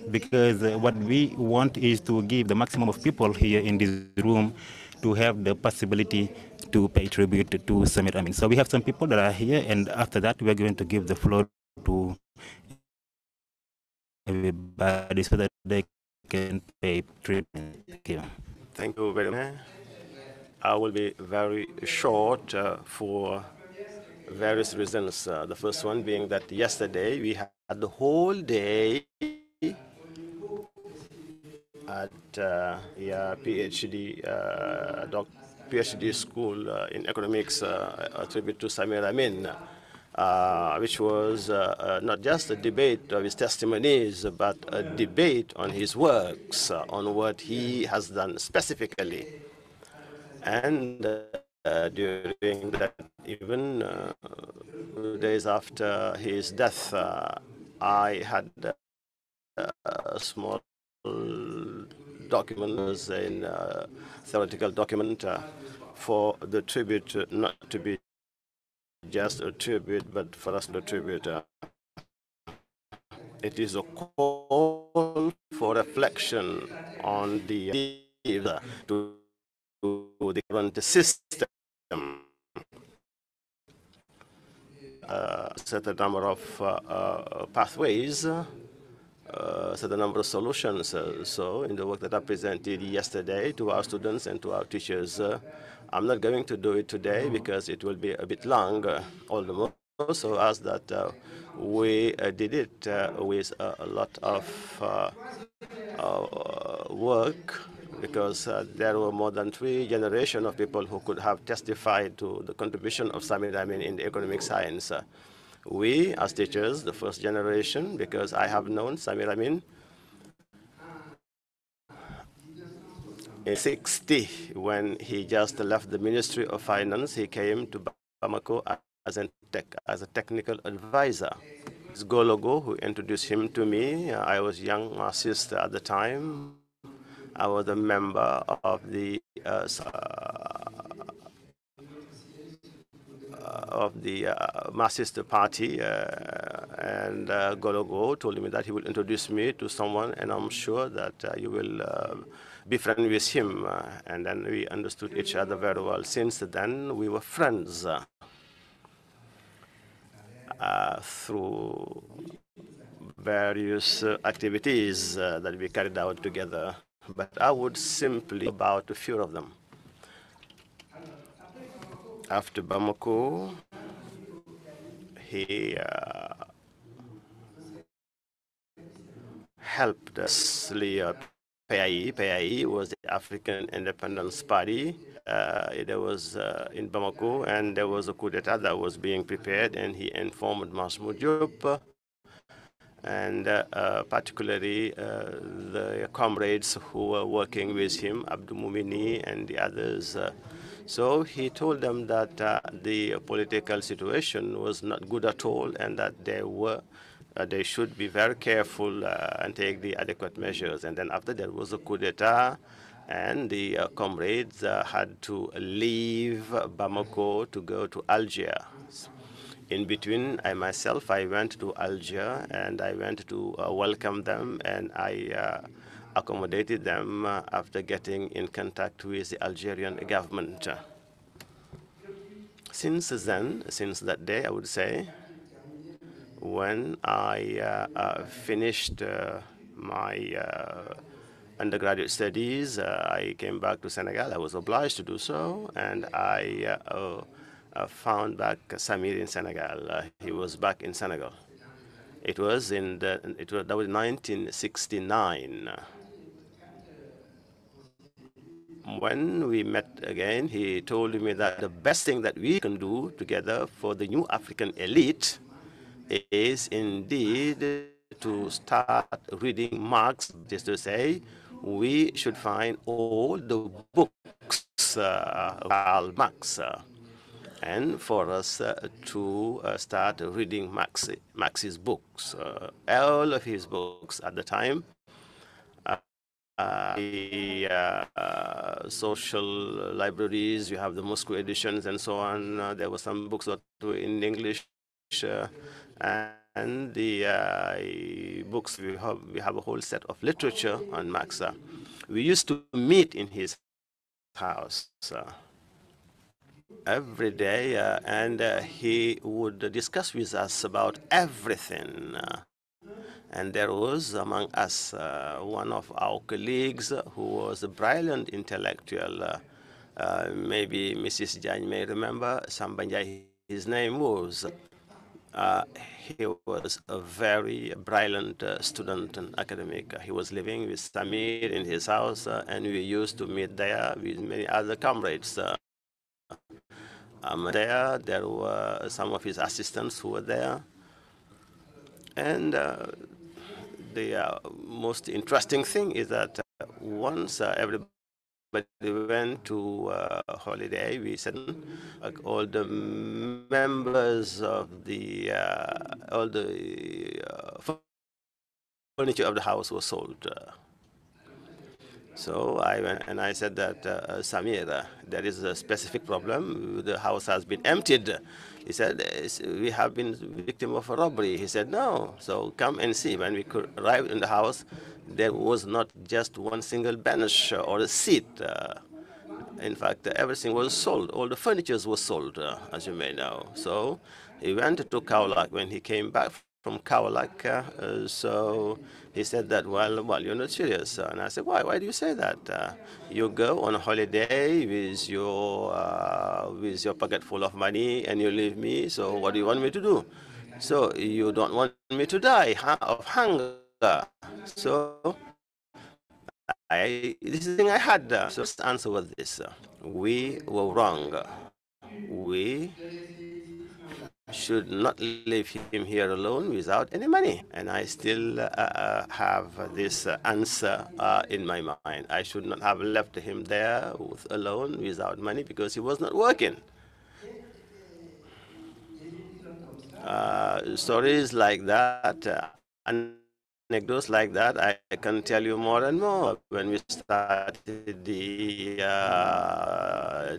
D: because what we want is to give the maximum of people here in this room to have the possibility to pay tribute to Samir Amin. So we have some people that are here, and after that we're going to give the floor to everybody so that they can pay tribute. Thank you.
B: Thank you very much. I will be very short for various reasons. The first one being that yesterday we had the whole day at PhD school in economics, a tribute to Samir Amin, which was not just a debate of his testimonies, but a debate on his works, on what he has done specifically. And during that, even days after his death, I had a small document, in theoretical document, for the tribute not to be just a tribute, but for us to tribute. It is a call for reflection on the to the current system. Set a number of pathways, set a number of solutions. So in the work that I presented yesterday to our students and to our teachers, I'm not going to do it today because it will be a bit long, all the more so as that we did it with a lot of work, because there were more than 3 generations of people who could have testified to the contribution of Samir Amin in the economic science. We, as teachers, the first generation, because I have known Samir Amin in 1960, when he just left the Ministry of Finance. He came to Bamako as a technical advisor. It's Gologo who introduced him to me. I was young Marxist at the time. I was a member of the Marxist party, and Gologo told me that he will introduce me to someone, and I'm sure that you will be friends with him. And then we understood each other very well. Since then, we were friends through various activities that we carried out together. But I would simply about a few of them. After Bamako, he helped us. PAI was the African Independence Party. It was in Bamako, and there was a coup d'etat that was being prepared, and he informed Mahmoud Diop, and particularly the comrades who were working with him, Abdou Moumini and the others. So he told them that the political situation was not good at all, and that they should be very careful and take the adequate measures. And then after there was a coup d'etat, and the comrades had to leave Bamako to go to Algiers. In between, I myself went to Algiers, and I went to welcome them, and I accommodated them after getting in contact with the Algerian government. Since then, since that day, I would say, when I finished my undergraduate studies, I came back to Senegal. I was obliged to do so, and I found back Samir in Senegal. He was back in Senegal. That was 1969. When we met again, he told me that the best thing that we can do together for the new African elite is indeed to start reading Marx. Just to say, we should find all the books of Karl Marx, and for us to start reading Marx's books, all of his books at the time. The social libraries, you have the Moscow editions and so on. There were some books that were in English, and the books, we have a whole set of literature on Marx. We used to meet in his house every day, and he would discuss with us about everything. And there was among us one of our colleagues who was a brilliant intellectual. Maybe Mrs. Jane may remember, Sambanjai, his name was. He was a very brilliant student and academic. He was living with Samir in his house, and we used to meet there with many other comrades. There were some of his assistants who were there. And the most interesting thing is that once everybody went to holiday, we said all the members of the all the furniture of the house was sold. So I went and I said that, Samir, there is a specific problem. The house has been emptied. He said, we have been victim of a robbery. He said, no. So come and see. When we could arrive in the house, there was not just one single bench or a seat. In fact, everything was sold. All the furniture was sold, as you may know. So he went to Kaolack. When he came back from Kaolack, so he said that, well, you're not serious. And I said, why do you say that? You go on a holiday with your pocket full of money and you leave me, so what do you want me to do? So you don't want me to die of hunger. So this is the thing I had. So the answer was this. We were wrong. We should not leave him here alone without any money. And I still have this answer in my mind. I should not have left him there alone without money because he was not working. Stories like that, anecdotes like that, I can tell you more and more. When we started the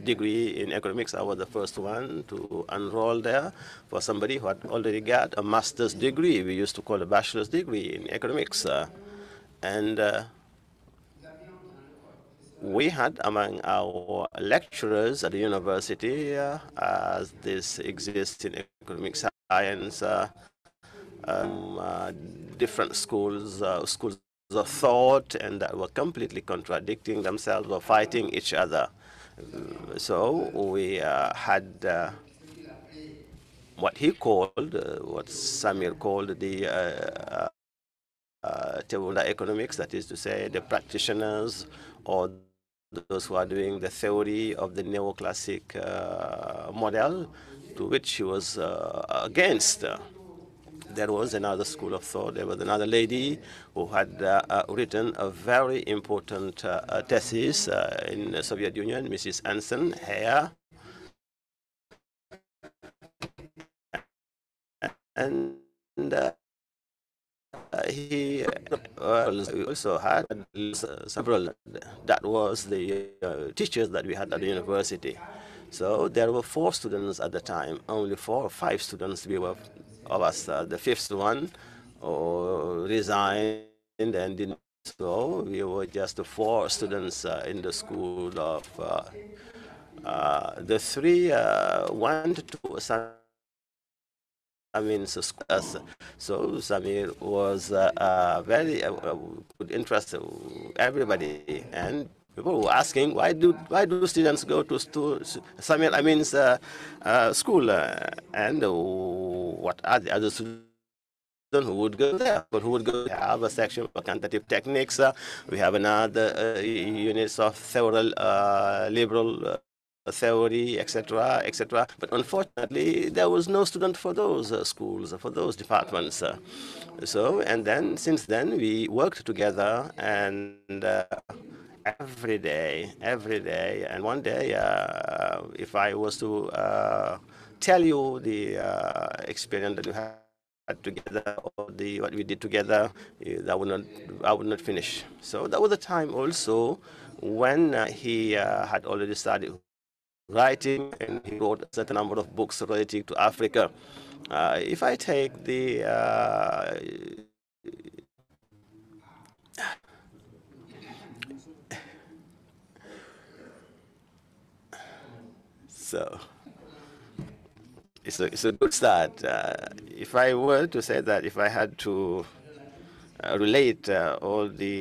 B: degree in economics, I was the first one to enroll there for somebody who had already got a master's degree. We used to call a bachelor's degree in economics. And we had among our lecturers at the university, as this exists in economic science, different schools of thought, and that were completely contradicting themselves or fighting each other. So we had what he called, what Samir called the Tewunda economics, that is to say the practitioners or those who are doing the theory of the neoclassic model, to which he was against. There was another school of thought. There was another lady who had written a very important thesis in the Soviet Union, Mrs. Anson Hare. And he also had several, that was the teachers that we had at the university. So there were 4 students at the time, only 4 or 5 students we were of us. The 5th one resigned and didn't, so we were just 4 students in the school of, the 3 went to Amin's scholars. So Samir was very would interest everybody, and people were asking, why do students go to Samir Amin's school, and what are the other students who would go there? But who would go? We have a section for quantitative techniques. We have another units of theoral liberal. Theory, etc., etc. But unfortunately, there was no student for those schools, for those departments. And then, since then, we worked together, and every day, and one day, if I was to tell you the experience that we had together, or what we did together, I would not finish. So that was the time also when he had already started writing, and he wrote a certain number of books related to Africa. If I take the so it's a good start. If I were to say that, if I had to relate all the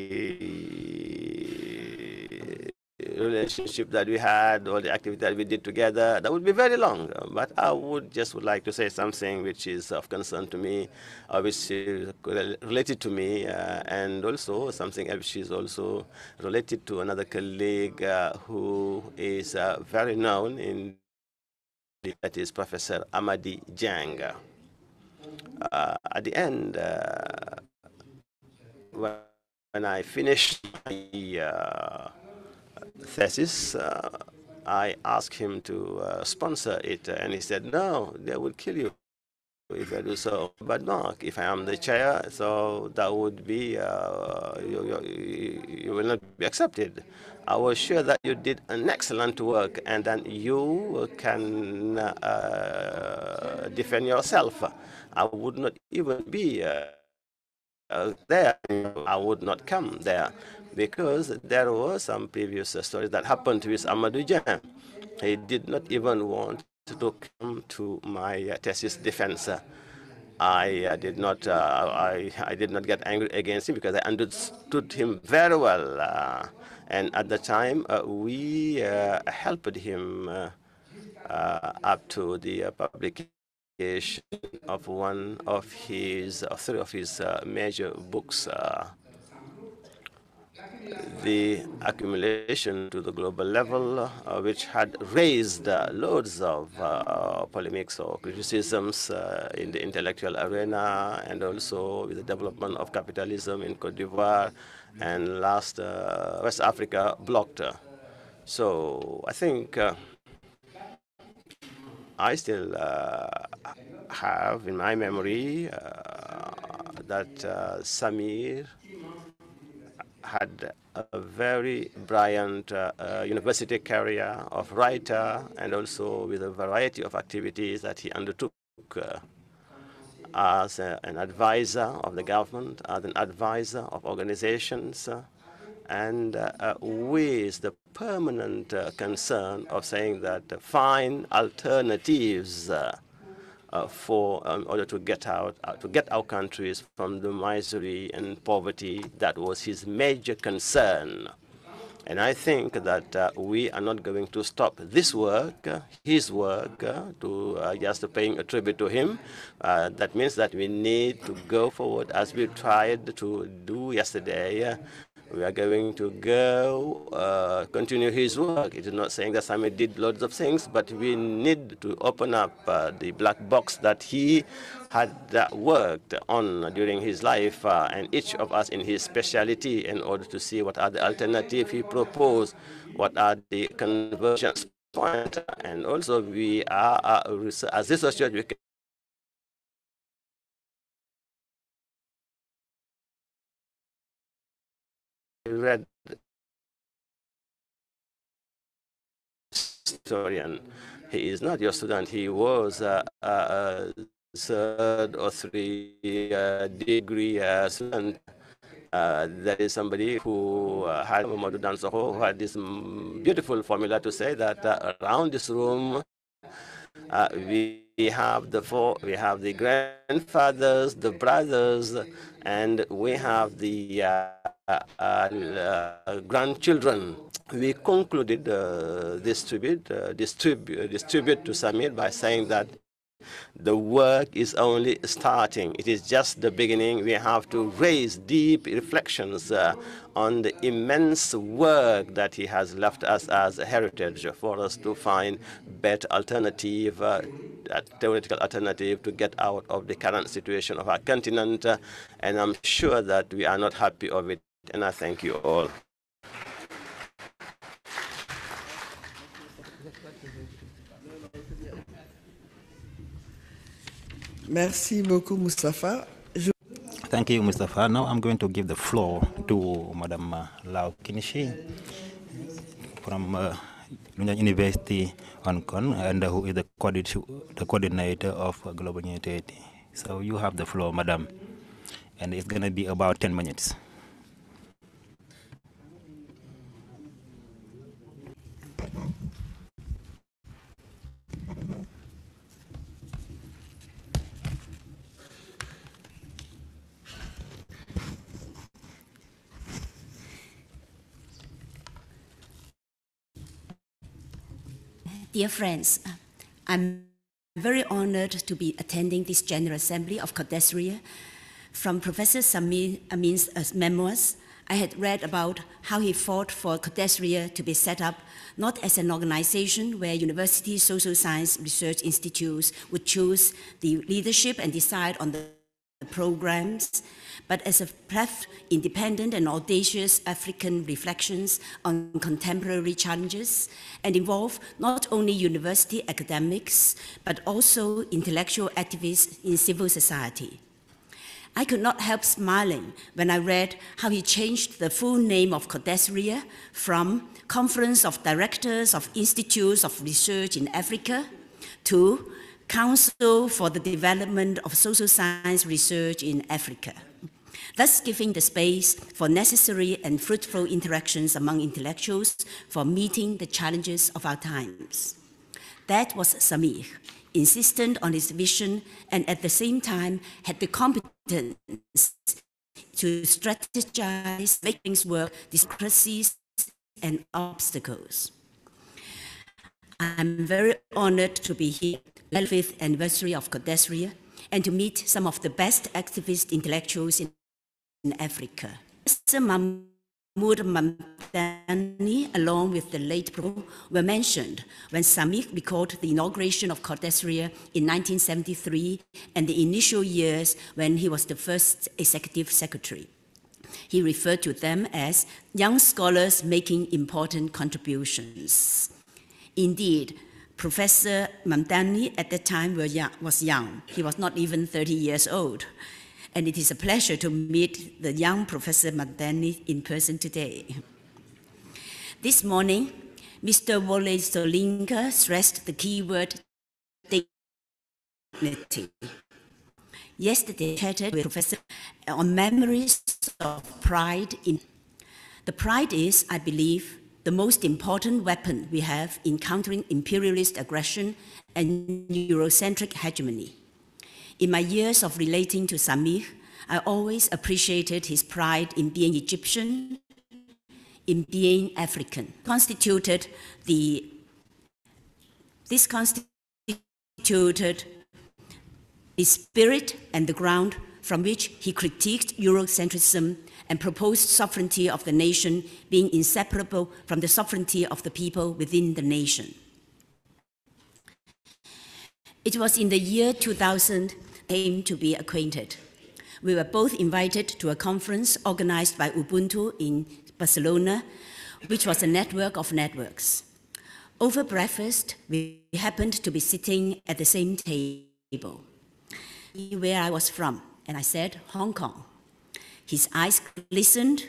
B: relationship that we had, or the activity that we did together, that would be very long. But I would like to say something which is of concern to me, which is related to me, and also something which is also related to another colleague who is very known in that is Professor Amadi Jang. At the end, when I finished my thesis, I asked him to sponsor it, and he said, "No, they will kill you if I do so." But no, if I am the chair, so that would be you will not be accepted. I was sure that you did an excellent work, and then you can defend yourself. I would not even be there. I would not come there, because there were some previous stories that happened with Amadou Dieng. He did not even want to come to my thesis defense. I did not get angry against him, because I understood him very well, and at the time we helped him up to the publication of one of his, or three of his major books. The accumulation to the global level, which had raised loads of polemics or criticisms in the intellectual arena, and also with the development of capitalism in Cote d'Ivoire, and last West Africa blocked. So I think I still have in my memory that Samir had a very brilliant university career of writer, and also with a variety of activities that he undertook as an advisor of the government, as an advisor of organizations, and with the permanent concern of saying that find alternatives in order to get our countries from the misery and poverty. That was his major concern. And I think that we are not going to stop this work, his work, to just paying a tribute to him. That means that we need to go forward as we tried to do yesterday. We are going to go continue his work. It is not saying that Samir did loads of things, but we need to open up the black box that he had worked on during his life, and each of us in his specialty, in order to see what are the alternatives he proposed, what are the convergence points, and also we are, as researchers, we can read historian. He is not your student. He was a third or three degree student. There is somebody who had Mamadou Dansokho, who had this beautiful formula to say that around this room we have the grandfathers, the brothers, and we have the grandchildren. We concluded this tribute to Samir by saying that the work is only starting. It is just the beginning. We have to raise deep reflections on the immense work that he has left us as a heritage for us to find better alternative, theoretical alternative to get out of the current situation of our continent. And I'm sure that we are not happy of it. And I thank you all.
C: Merci beaucoup, Mustafa.
D: Thank you, Mustafa. Now I'm going to give the floor to Madam Lau Kinishi from University Hong Kong, and who is the coordinator of Global Unity. So you have the floor, Madam, and it's going to be about 10 minutes.
E: Dear friends, I'm very honored to be attending this General Assembly of Codesria. From Professor Samir Amin's memoirs, I had read about how he fought for Codesria to be set up not as an organization where university social science research institutes would choose the leadership and decide on the programs, but as a independent and audacious African reflections on contemporary challenges, and involve not only university academics, but also intellectual activists in civil society. I could not help smiling when I read how he changed the full name of Codesria from Conference of Directors of Institutes of Research in Africa to Council for the Development of Social Science Research in Africa, thus giving the space for necessary and fruitful interactions among intellectuals for meeting the challenges of our times. That was Samir, insistent on his vision and at the same time had the competence to strategize, make things work, democracies and obstacles. I'm very honored to be here at the 25th anniversary of Codesria and to meet some of the best activist intellectuals in Africa. Mr. Mahmoud Mamdani, along with the late Pro, were mentioned when Samir recalled the inauguration of Codesria in 1973 and the initial years when he was the first executive secretary. He referred to them as young scholars making important contributions. Indeed, Professor Mamdani at that time was young. He was not even 30 years old. And it is a pleasure to meet the young Professor Mamdani in person today. This morning, Mr. Wole Soyinka stressed the key word dignity. Yesterday, I chatted with Professor on memories of pride. The pride is, I believe, the most important weapon we have in countering imperialist aggression and Eurocentric hegemony. In my years of relating to Samir, I always appreciated his pride in being Egyptian, in being African. This constituted the spirit and the ground from which he critiqued Eurocentrism and proposed sovereignty of the nation being inseparable from the sovereignty of the people within the nation. It was in the year 2000 came to be acquainted. We were both invited to a conference organized by Ubuntu in Barcelona, which was a network of networks. Over breakfast, we happened to be sitting at the same table. Where I was from, and I said, Hong Kong. His eyes glistened,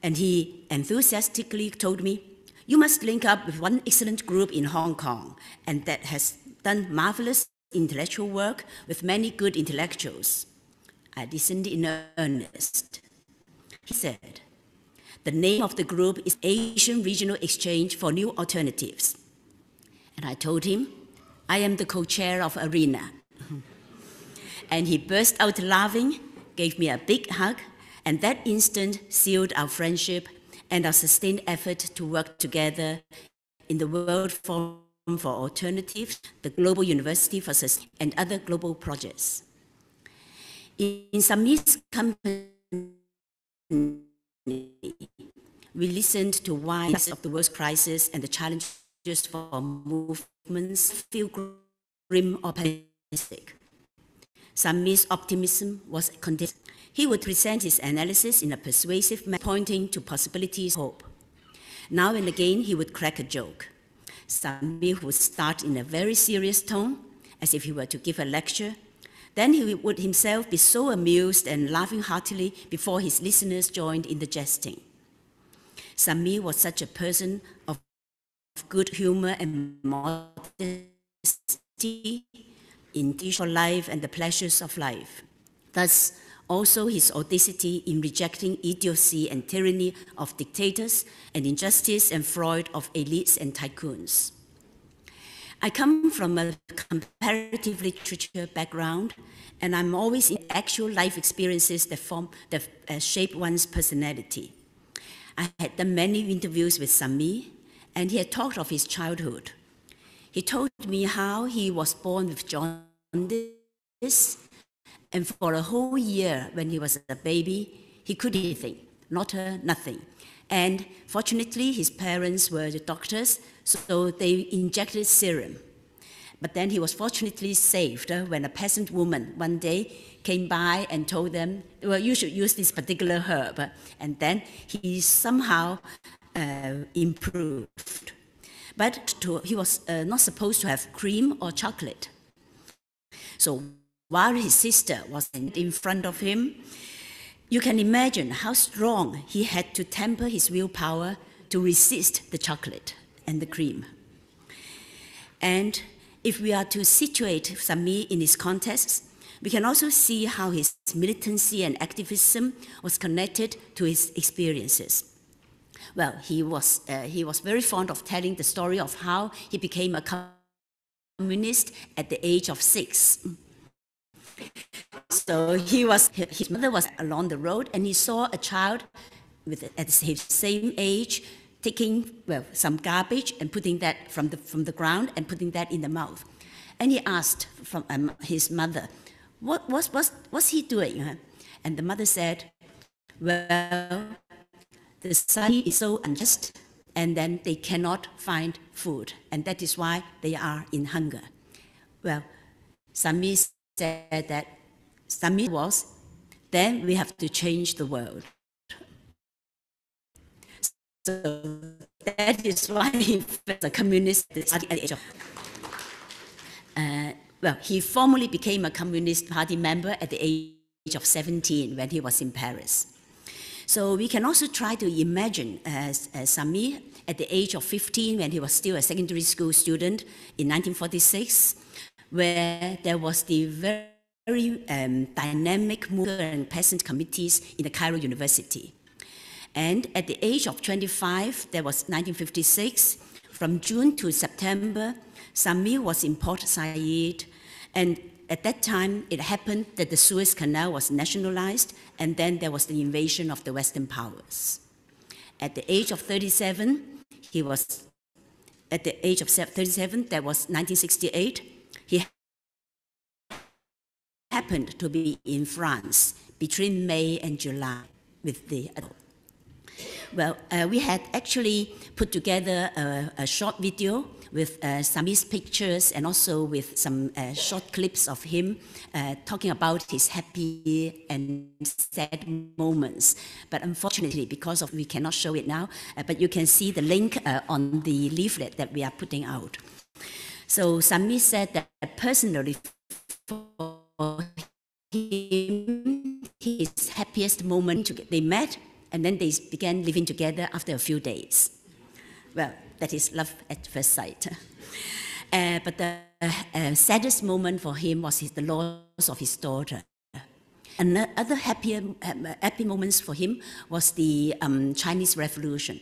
E: and he enthusiastically told me, you must link up with one excellent group in Hong Kong, and that has done marvelous intellectual work with many good intellectuals. I listened in earnest. He said, the name of the group is Asian Regional Exchange for New Alternatives. And I told him, I am the co-chair of Arena. And he burst out laughing, gave me a big hug, and that instant sealed our friendship and our sustained effort to work together in the World Forum for Alternatives, the Global University for Sustainability, and other global projects. In Samir's company, we listened to why of the world's crisis and the challenges for movements feel grim or pessimistic. Samir's optimism was contagious. He would present his analysis in a persuasive manner, pointing to possibilities of hope. Now and again, he would crack a joke. Samir would start in a very serious tone, as if he were to give a lecture. Then he would himself be so amused and laughing heartily before his listeners joined in the jesting. Samir was such a person of good humor and modesty in for life and the pleasures of life. Thus, also his audacity in rejecting idiocy and tyranny of dictators and injustice and fraud of elites and tycoons. I come from a comparative literature background, and I'm always in actual life experiences that shape one's personality. I had done many interviews with Samir, and he had talked of his childhood. He told me how he was born with jaundice, and for a whole year when he was a baby, he couldn't eat anything, nothing. And fortunately, his parents were the doctors, so they injected serum. But then he was fortunately saved when a peasant woman one day came by and told them, well, you should use this particular herb. And then he somehow improved. But he was not supposed to have cream or chocolate. So while his sister was in front of him, you can imagine how strong he had to temper his willpower to resist the chocolate and the cream. And if we are to situate Samir in his context, we can also see how his militancy and activism was connected to his experiences. Well, he was very fond of telling the story of how he became a communist at the age of 6. So his mother was along the road, and he saw a child at his same age taking some garbage and putting that from the ground and putting that in the mouth. And he asked from his mother, what's he doing? And the mother said, well, the society is so unjust, and then they cannot find food, and that is why they are in hunger. Well, Samir said that then we have to change the world. So that is why he was a communist at the age of. He formally became a Communist Party member at the age of 17 when he was in Paris. So we can also try to imagine Samir at the age of 15 when he was still a secondary school student in 1946, where there was the very dynamic movement and peasant committees in the Cairo University. And at the age of 25, that was 1956, from June to September, Samir was in Port Said, and at that time, it happened that the Suez Canal was nationalized, and then there was the invasion of the Western powers. At the age of 37, that was 1968, he happened to be in France between May and July with the adult. Well, we had actually put together a short video with Samir's pictures and also with some short clips of him talking about his happy and sad moments. But unfortunately, because of we cannot show it now, but you can see the link on the leaflet that we are putting out. So Samir said that personally for him, his happiest moment, they met and then they began living together after a few days. Well, that is love at first sight. But the saddest moment for him was the loss of his daughter. Another happy moments for him was the Chinese Revolution.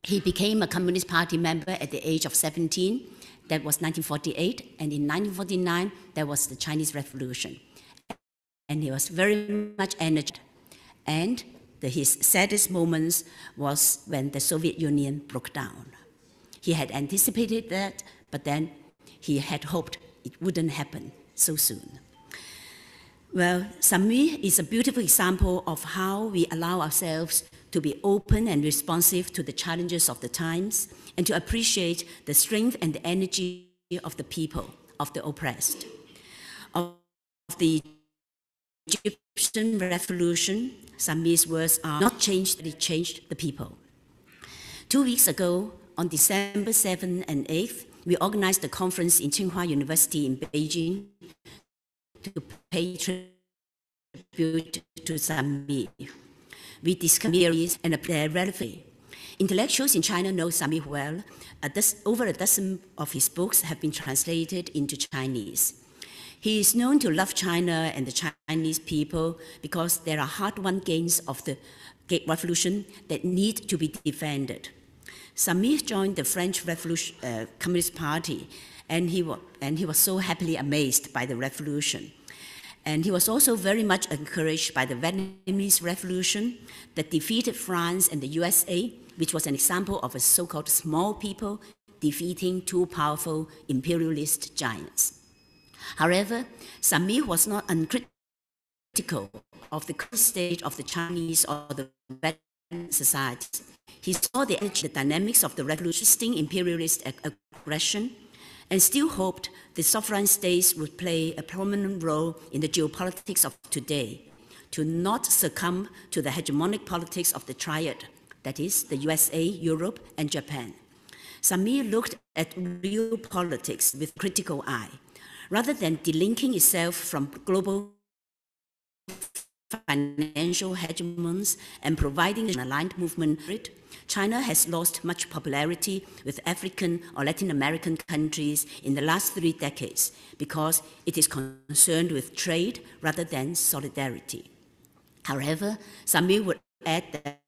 E: He became a Communist Party member at the age of 17, That was 1948, and in 1949, there was the Chinese Revolution. And he was very much energized. And his saddest moments was when the Soviet Union broke down. He had anticipated that, but then he had hoped it wouldn't happen so soon. Well, Samir is a beautiful example of how we allow ourselves to be open and responsive to the challenges of the times and to appreciate the strength and the energy of the people, of the oppressed. Of the Egyptian Revolution, Samir's words are not changed, but it changed the people. 2 weeks ago, on December 7th and 8th, we organized a conference in Tsinghua University in Beijing to pay tribute to Samir. We discussed theories and their relevance. Intellectuals in China know Samir well. Over a dozen of his books have been translated into Chinese. He is known to love China and the Chinese people because there are hard-won gains of the revolution that need to be defended. Samir joined the French Communist Party, and he was so happily amazed by the revolution. And he was also very much encouraged by the Vietnamese Revolution that defeated France and the USA, which was an example of a so-called small people defeating two powerful imperialist giants. However, Samir was not uncritical of the current state of the Chinese or the Western societies. He saw the dynamics of the revolutionary imperialist aggression and still hoped the sovereign states would play a prominent role in the geopolitics of today, to not succumb to the hegemonic politics of the triad, that is, the USA, Europe, and Japan. Samir looked at real politics with critical eye. Rather than delinking itself from global financial hegemons and providing an aligned movement, China has lost much popularity with African or Latin American countries in the last 3 decades because it is concerned with trade rather than solidarity. However, Samir would add that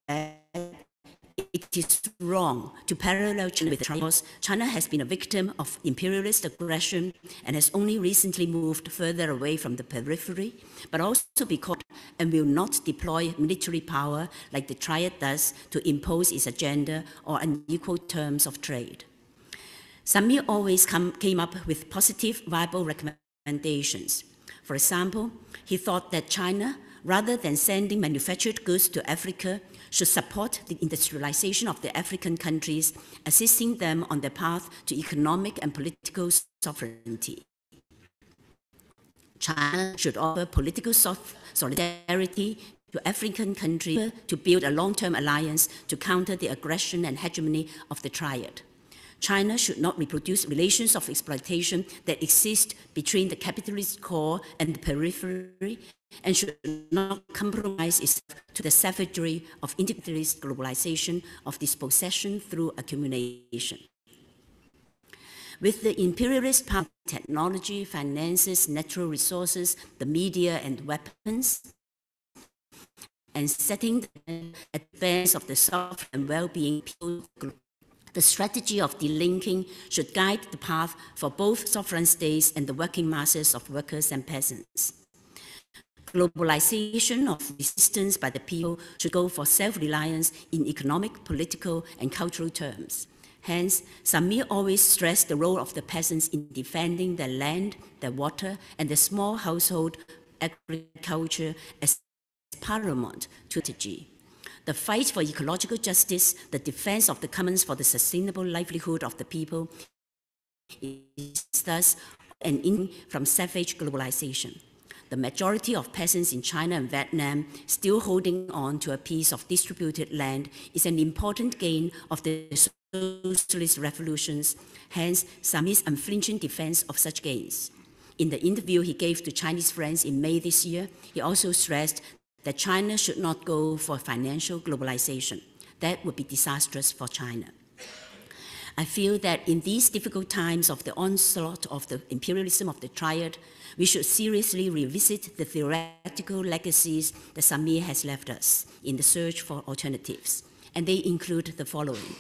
E: it is wrong to parallel China with because China has been a victim of imperialist aggression and has only recently moved further away from the periphery, but also because and will not deploy military power like the triad does to impose its agenda or unequal terms of trade. Samir always came up with positive, viable recommendations. For example, he thought that China, rather than sending manufactured goods to Africa, should support the industrialization of the African countries, assisting them on their path to economic and political sovereignty. China should offer political solidarity to African countries to build a long-term alliance to counter the aggression and hegemony of the triad. China should not reproduce relations of exploitation that exist between the capitalist core and the periphery, and should not compromise itself to the savagery of individualist globalization of dispossession through accumulation. With the imperialist power, technology, finances, natural resources, the media, and weapons, and setting the advance of the soft and well-being people, the strategy of delinking should guide the path for both sovereign states and the working masses of workers and peasants. Globalization of resistance by the people should go for self-reliance in economic, political, and cultural terms. Hence, Samir always stressed the role of the peasants in defending their land, their water, and the small household agriculture as paramount to strategy. The fight for ecological justice, the defense of the commons for the sustainable livelihood of the people, is thus an in from savage globalization. The majority of peasants in China and Vietnam still holding on to a piece of distributed land is an important gain of the socialist revolutions, hence Samir's unflinching defense of such gains. In the interview he gave to Chinese friends in May this year, he also stressed that China should not go for financial globalization. That would be disastrous for China. I feel that in these difficult times of the onslaught of the imperialism of the triad, we should seriously revisit the theoretical legacies that Samir has left us in the search for alternatives. And they include the following: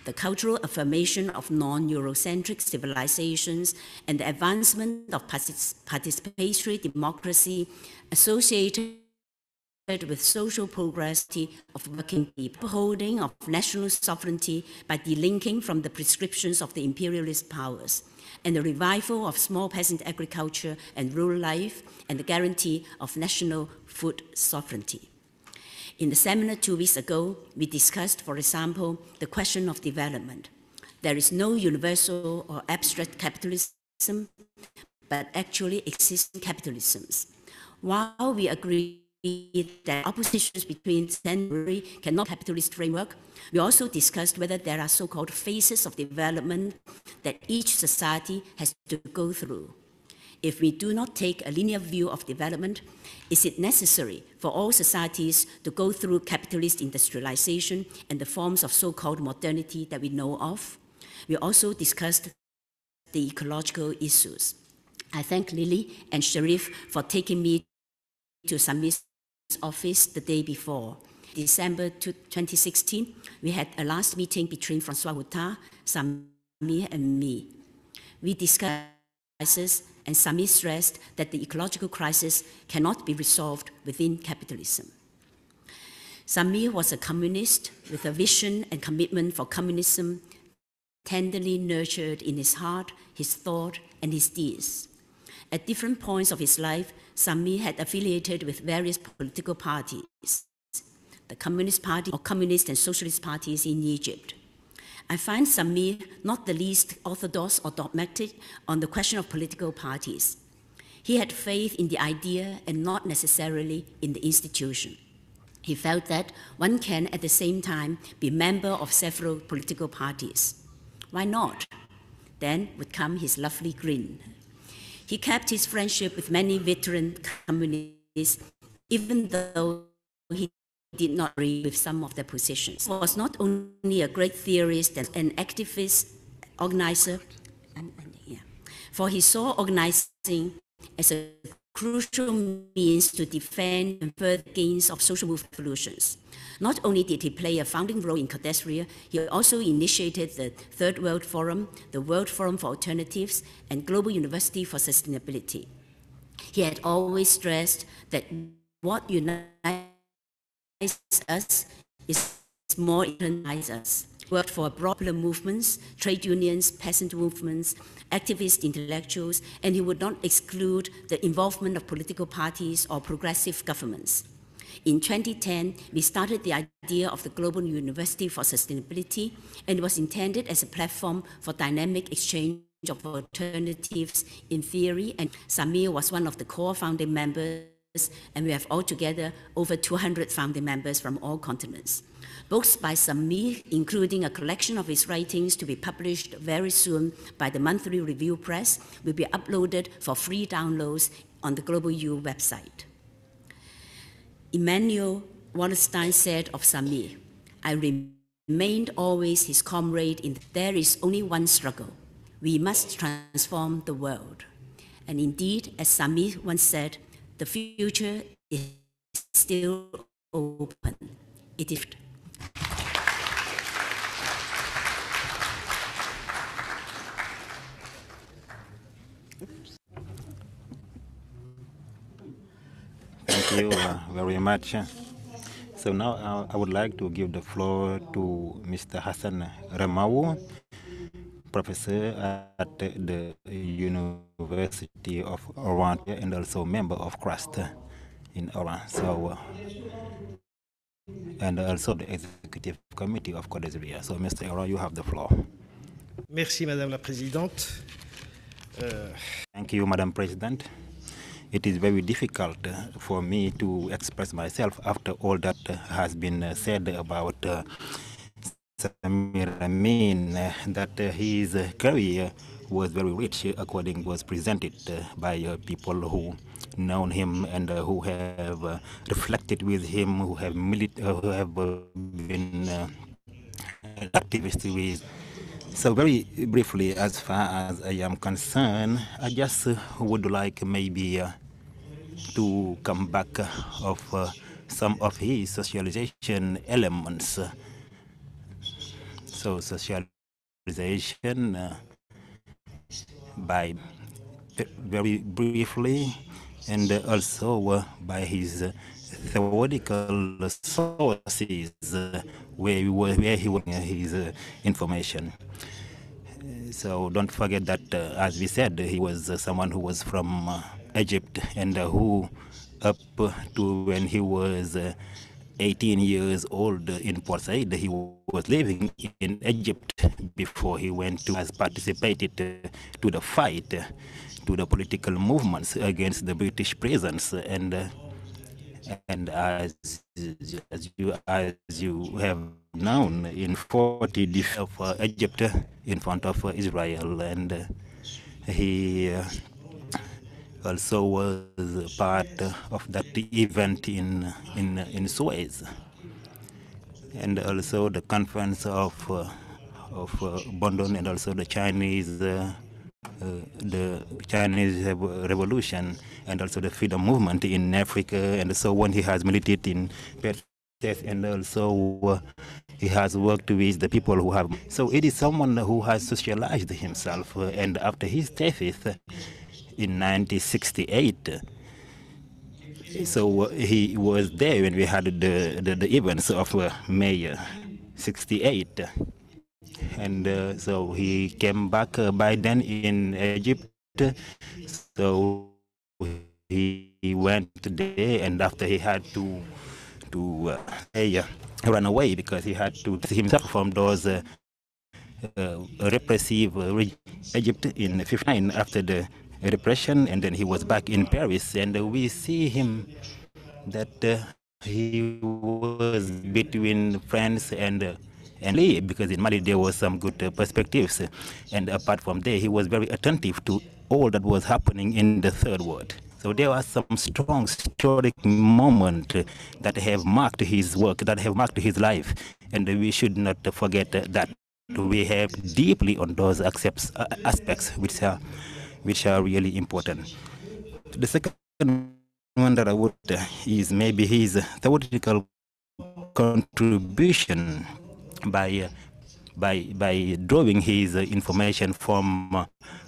E: the cultural affirmation of non-Eurocentric civilizations, and the advancement of participatory democracy associated with social progress of working people, upholding of national sovereignty by delinking from the prescriptions of the imperialist powers, and the revival of small peasant agriculture and rural life, and the guarantee of national food sovereignty. In the seminar 2 weeks ago, we discussed, for example, the question of development. There is no universal or abstract capitalism, but actually existing capitalisms. While we agree that oppositions between temporary cannot capitalist framework, we also discussed whether there are so-called phases of development that each society has to go through. If we do not take a linear view of development, is it necessary for all societies to go through capitalist industrialization and the forms of so-called modernity that we know of? We also discussed the ecological issues. I thank Lily and Sharif for taking me to Samir's office the day before. December 2016, we had a last meeting between Francois Huttard, Samir, and me. We discussed and Samir stressed that the ecological crisis cannot be resolved within capitalism. Samir was a communist with a vision and commitment for communism tenderly nurtured in his heart, his thought, and his deeds. At different points of his life, Samir had affiliated with various political parties, the Communist Party or Communist and Socialist parties in Egypt. I find Samir not the least orthodox or dogmatic on the question of political parties. He had faith in the idea and not necessarily in the institution. He felt that one can at the same time be member of several political parties. Why not? Then would come his lovely grin. He kept his friendship with many veteran communists, even though he did not agree with some of their positions. He was not only a great theorist and an activist, organizer, for he saw organizing as a crucial means to defend and further gains of social movement solutions. Not only did he play a founding role in Codesria, he also initiated the Third World Forum, the World Forum for Alternatives, and Global University for Sustainability. He had always stressed that what unites us is more unites us. He worked for popular movements, trade unions, peasant movements, activist intellectuals, and he would not exclude the involvement of political parties or progressive governments. In 2010, we started the idea of the Global University for Sustainability, and it was intended as a platform for dynamic exchange of alternatives in theory, and Samir was one of the core founding members, and we have altogether over 200 founding members from all continents. Books by Samir, including a collection of his writings to be published very soon by the Monthly Review Press, will be uploaded for free downloads on the Global U website. Emmanuel Wallerstein said of Samir, "I remained always his comrade in there is only one struggle. We must transform the world." And indeed, as Samir once said, the future is still open. It is.
D: Thank you very much. So now I would like to give the floor to Mr. Hassan Ramau, professor at the University of Oran and also member of CRUST in Oran. So, and also the executive committee of Codesria. So, Mr. Oran, you have the floor.
F: Merci, Madame la Présidente.
D: Thank you, Madam President. It is very difficult for me to express myself after all that has been said about Samir Amin, that his career was very rich, according was presented by people who know him and who have reflected with him, who have been activists with. So very briefly, as far as I am concerned, I just would like maybe to come back of some of his socialization elements. So socialization by very briefly, and also by his theoretical sources where he was his information. So don't forget that, as we said, he was someone who was from Egypt, and who up to when he was 18 years old in Port Said, he was living in Egypt before he went to has participated to the fight, to the political movements against the British presence, and as you have known, in 40 defense of Egypt in front of Israel, and he also was part of that event in Suez, and also the conference of Bondon, and also the Chinese Revolution, and also the freedom movement in Africa, and so on. He has militated in Perth, and also he has worked with the people who have. So it is someone who has socialized himself, and after his thesis in 1968. So he was there when we had the events of May 68. And so he came back by then in Egypt. So he went there, and after he had to run away because he had to himself from those repressive Egypt in 59 after the repression, and then he was back in Paris, and we see him that he was between France and Mali, because in Mali there was some good perspectives, and apart from there he was very attentive to all that was happening in the third world. So there are some strong historic moments that have marked his work, that have marked his life, and we should not forget that. We have deeply on those aspects which are really important. The second one that I would is maybe his theoretical contribution by drawing his information from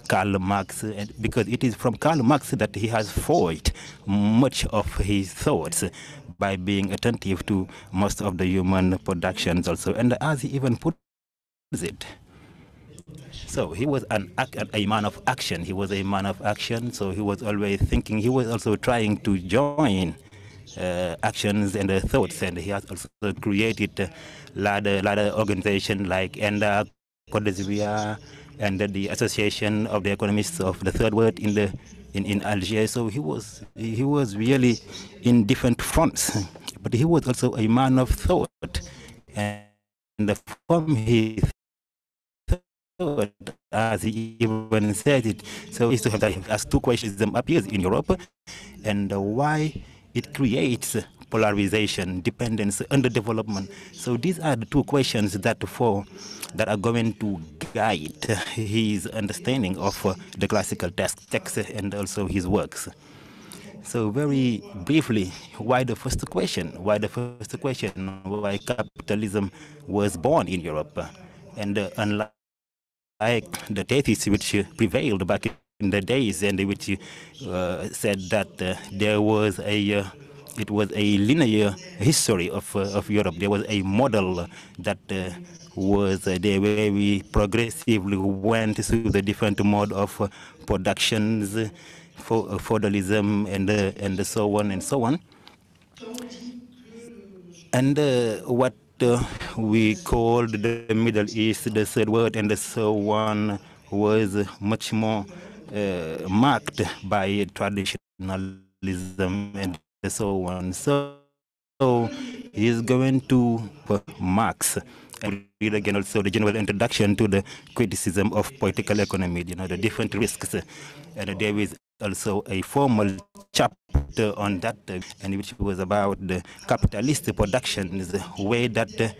D: Karl Marx, because it is from Karl Marx that he has forged much of his thoughts by being attentive to most of the human productions also, and as he even puts it. So he was a man of action. He was a man of action. So he was always thinking. He was also trying to join actions and thoughts, and he has also created larger organizations like ENDA, Codesvia, and the Association of the Economists of the Third World in Algiers. So he was really in different fronts, but he was also a man of thought, and from his thought, as he even said it, so is to have that as two questions appears in Europe, and why it creates polarization, dependence, underdevelopment. So these are the two questions that are going to guide his understanding of the classical text and also his works. So very briefly, why the first question? Why capitalism was born in Europe? And unlike the thesis which prevailed back in the days, and which said that there was it was a linear history of Europe. There was a model that was there where we progressively went through the different mode of productions, feudalism, and so on and so on. And what we called the Middle East, the Third World, and so on, was much more marked by traditionalism and so on. So he's going to Marx and read again also the general introduction to the criticism of political economy, the different risks. And there is also a formal chapter on that, and which was about the capitalist productions, where there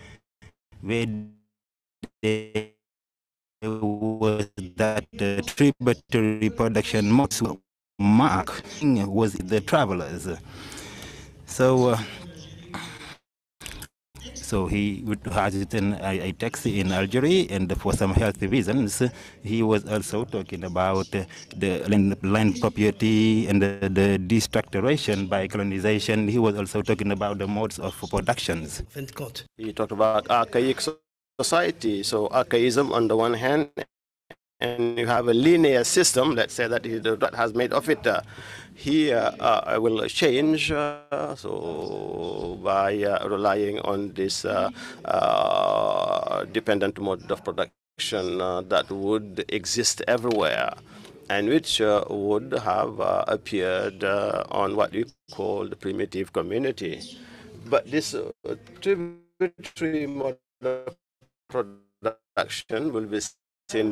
D: was that tributary production mark was the travelers. So So he has written a text in Algeria, and for some health reasons, he was also talking about the land property and the destructuration by colonization. He was also talking about the modes of productions.
B: He talked about archaic society, so archaism on the one hand, and you have a linear system, let's say that has made of it. Here will change, so by relying on this dependent mode of production that would exist everywhere, and which would have appeared on what we call the primitive community. But this tributary mode of production will be seen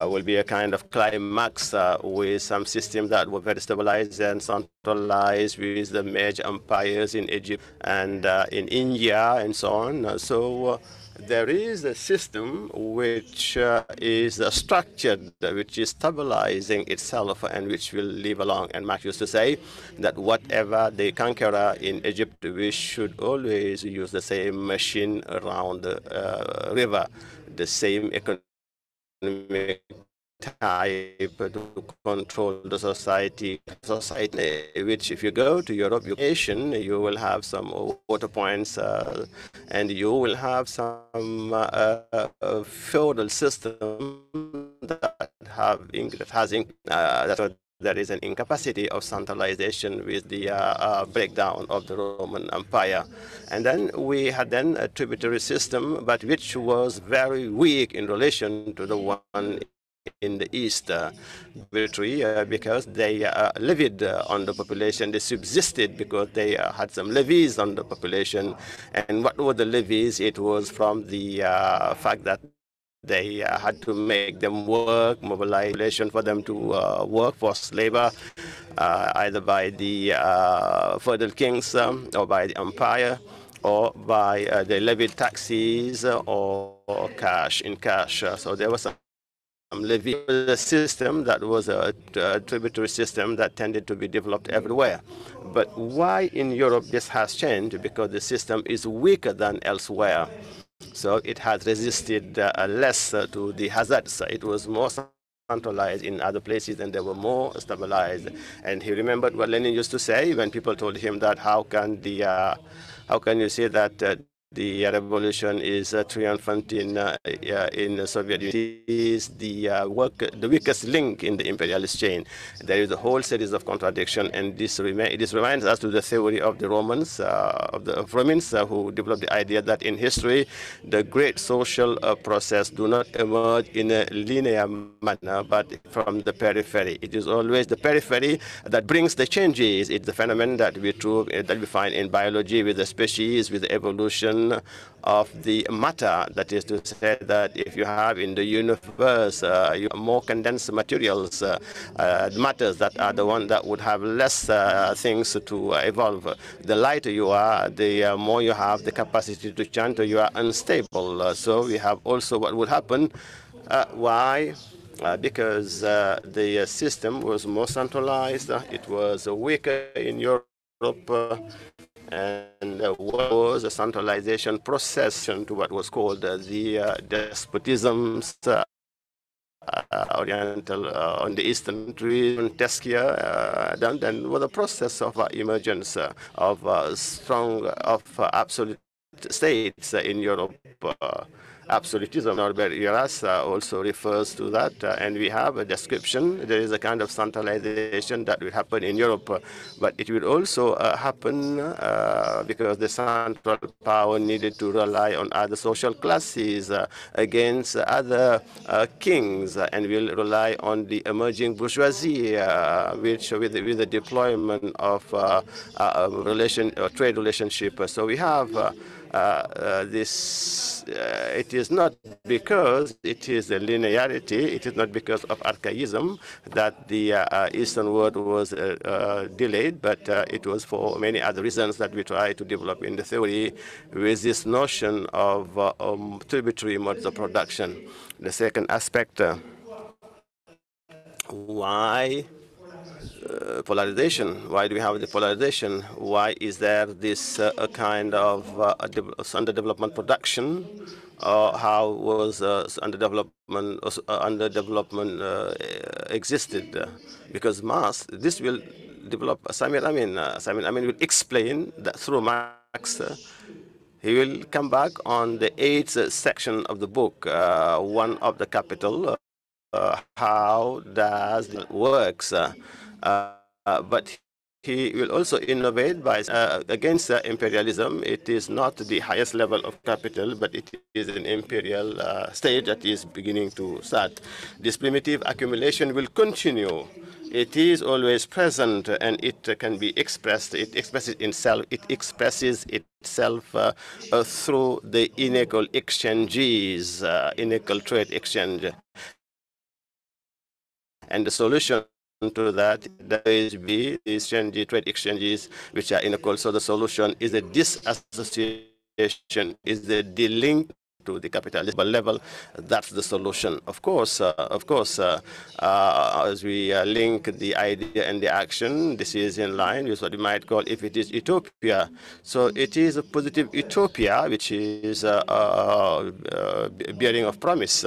B: will be a kind of climax with some systems that were very stabilized and centralized with the major empires in Egypt and in India and so on. So there is a system which is structured, which is stabilizing itself and which will live along. And Marx used to say that whatever the conqueror in Egypt, we should always use the same machine around the river, the same economic type to control the society, which if you go to Europe, you will have some water points and you will have some feudal system that there is an incapacity of centralization with the breakdown of the Roman Empire. And then we had a tributary system, but which was very weak in relation to the one in the East, because they levied on the population. They subsisted because they had some levies on the population. And what were the levies? It was from the fact that they had to make them work, mobilize population for them to work, forced labor, either by the feudal kings or by the empire, or by the levied taxes or cash in cash. So there was some levy, the system that was a tributary system that tended to be developed everywhere. But why in Europe this has changed? Because the system is weaker than elsewhere. So it has resisted less to the hazards. It was more centralized in other places and they were more stabilized. And he remembered what Lenin used to say when people told him that how can you say that the revolution is triumphant in the Soviet Union? It is the weakest link in the imperialist chain. There is a whole series of contradictions, and this reminds us to the theory of the Romans, who developed the idea that in history, the great social process do not emerge in a linear manner, but from the periphery. It is always the periphery that brings the changes. It's the phenomenon that we find in biology with the species, with the evolution of the matter. That is to say that if you have in the universe you have more condensed materials, matters that are the one that would have less things to evolve. The lighter you are, the more you have the capacity to change, you are unstable. So we have also what would happen. Why? Because the system was more centralized. It was weaker in Europe. And was a centralization process to what was called the despotisms Oriental on the Eastern countries, Montesquieu, then was a process of emergence of absolute states in Europe. Absolutism. Norbert Elias also refers to that, and we have a description. There is a kind of centralization that will happen in Europe, but it will also happen because the central power needed to rely on other social classes against other kings, and will rely on the emerging bourgeoisie, which with the deployment of trade relationship. So we have this. It is not because it is a linearity, it is not because of archaism that the Eastern world was delayed, but it was for many other reasons that we try to develop in the theory with this notion of tributary modes of production. The second aspect, why polarization. Why do we have the polarization? Why is there this a kind of underdevelopment production? How was underdevelopment existed? Because mass, this will develop. Samir Amin will explain that through Marx. He will come back on the 8th section of the book, one of the capital. How does it works? But he will also innovate by against imperialism. It is not the highest level of capital, but it is an imperial state that is beginning to start. This primitive accumulation will continue. It is always present, and it can be expressed. It expresses itself. It expresses itself through the unequal exchanges, unequal trade exchange. And the solution to that is the exchange, trade exchanges, which are unequal. So the solution is a disassociation, is the delink to the capitalism level. That's the solution. Of course, as we link the idea and the action, this is in line with what you might call, if it is utopia. So it is a positive utopia, which is bearing of promise.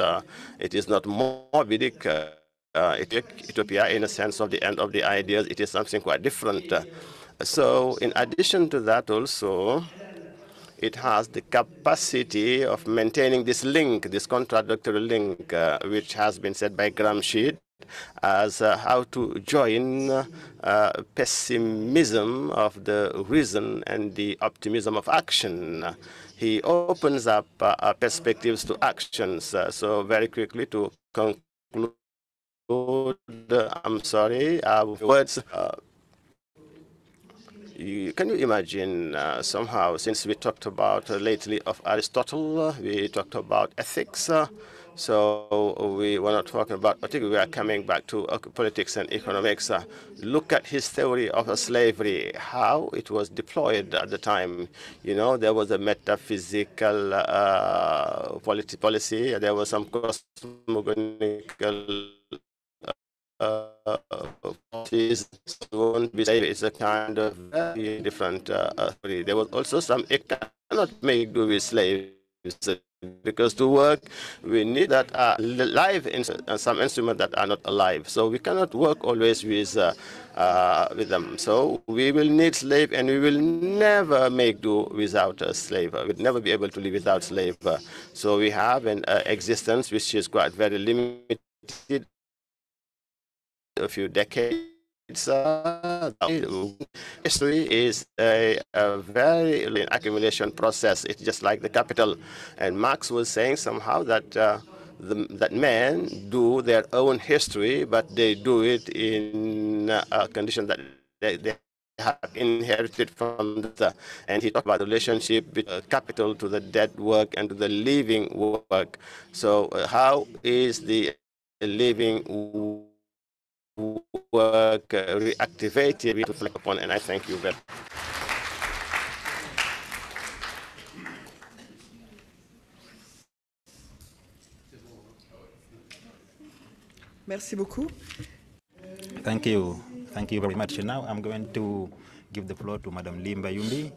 B: It is not morbidic. Utopia in a sense of the end of the ideas. It is something quite different. So in addition to that also, it has the capacity of maintaining this link, this contradictory link, which has been said by Gramsci as how to join pessimism of the reason and the optimism of action. He opens up perspectives to actions. So very quickly to conclude, I'm sorry, words. Can you imagine somehow, since we talked about lately of Aristotle, we talked about ethics, so we were not talking about, I think we are coming back to politics and economics. Look at his theory of slavery, how it was deployed at the time. You know, there was a metaphysical policy, there was some cosmogonical it's a kind of very different theory. There was also some, it cannot make do with slaves, because to work we need that live some instruments that are not alive. So we cannot work always with them. So we will need slave, and we will never make do without a slave. We will never be able to live without slave. So we have an existence which is quite very limited. A few decades. History is a very accumulation process. It's just like the capital. And Marx was saying somehow that that men do their own history, but they do it in a condition that they have inherited from the, and he talked about the relationship between capital to the dead work and to the living work. So how is the living work reactivated, we reflect upon, and I thank you very much.
C: Merci beaucoup.
D: Thank you very much. Now I'm going to give the floor to Madam Limba Yumbi,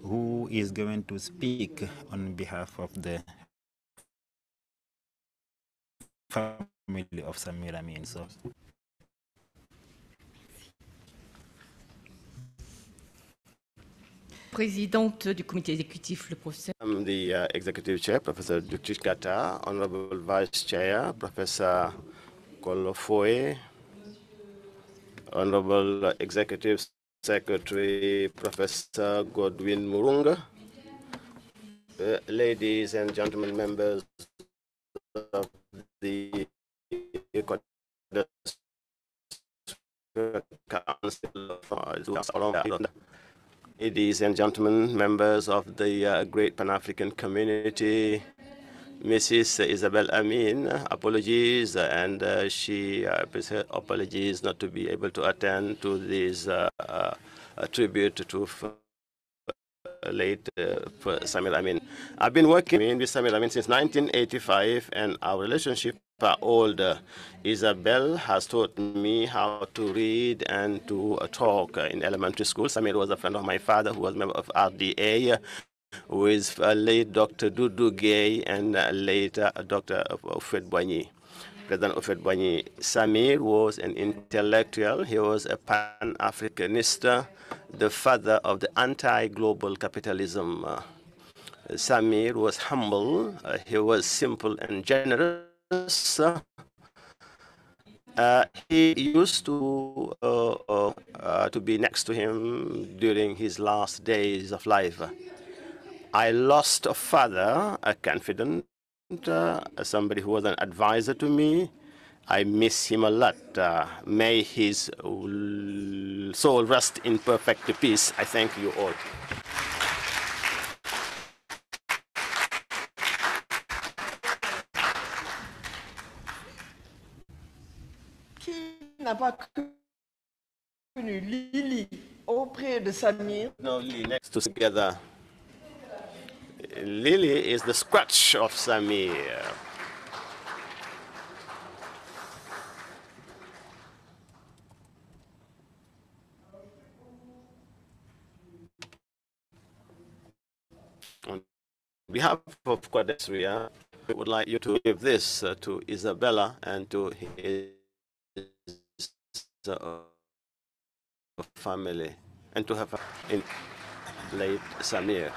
D: who is going to speak on behalf of the family of Samir Amin. So.
G: Présidente du comité exécutif, le professeur.
B: I'm the executive chair, Professor Dukchit Kata, Honorable Vice Chair, Professor Kolofoe, Honorable Executive Secretary, Professor Godwin Murunga, ladies and gentlemen, members of the Council, ladies and gentlemen, members of the great Pan-African community, Mrs. Isabel Amin, apologies, and she her apologies not to be able to attend to this tribute to late Samir Amin. I've been working with Samir Amin since 1985, and our relationship are older. Isabel has taught me how to read and to talk in elementary school. Samir was a friend of my father who was a member of RDA, with late Dr. Dudu Gay and later Dr. Ofed Boigny. President Ofed Boigny. Samir was an intellectual. He was a Pan-Africanist, the father of the anti-global capitalism. Samir was humble. He was simple and generous. He used to be next to him during his last days of life. I lost a father, a confidant, somebody who was an advisor to me. I miss him a lot. May his soul rest in perfect peace. I thank you all.
C: Qui n'a pas connu Lily auprès de Samir?
B: No, Lily next to together. Lily is the scratch of Samir. On behalf of Quadesria, we would like you to give this to Isabella and to his family, and to have in late Samir.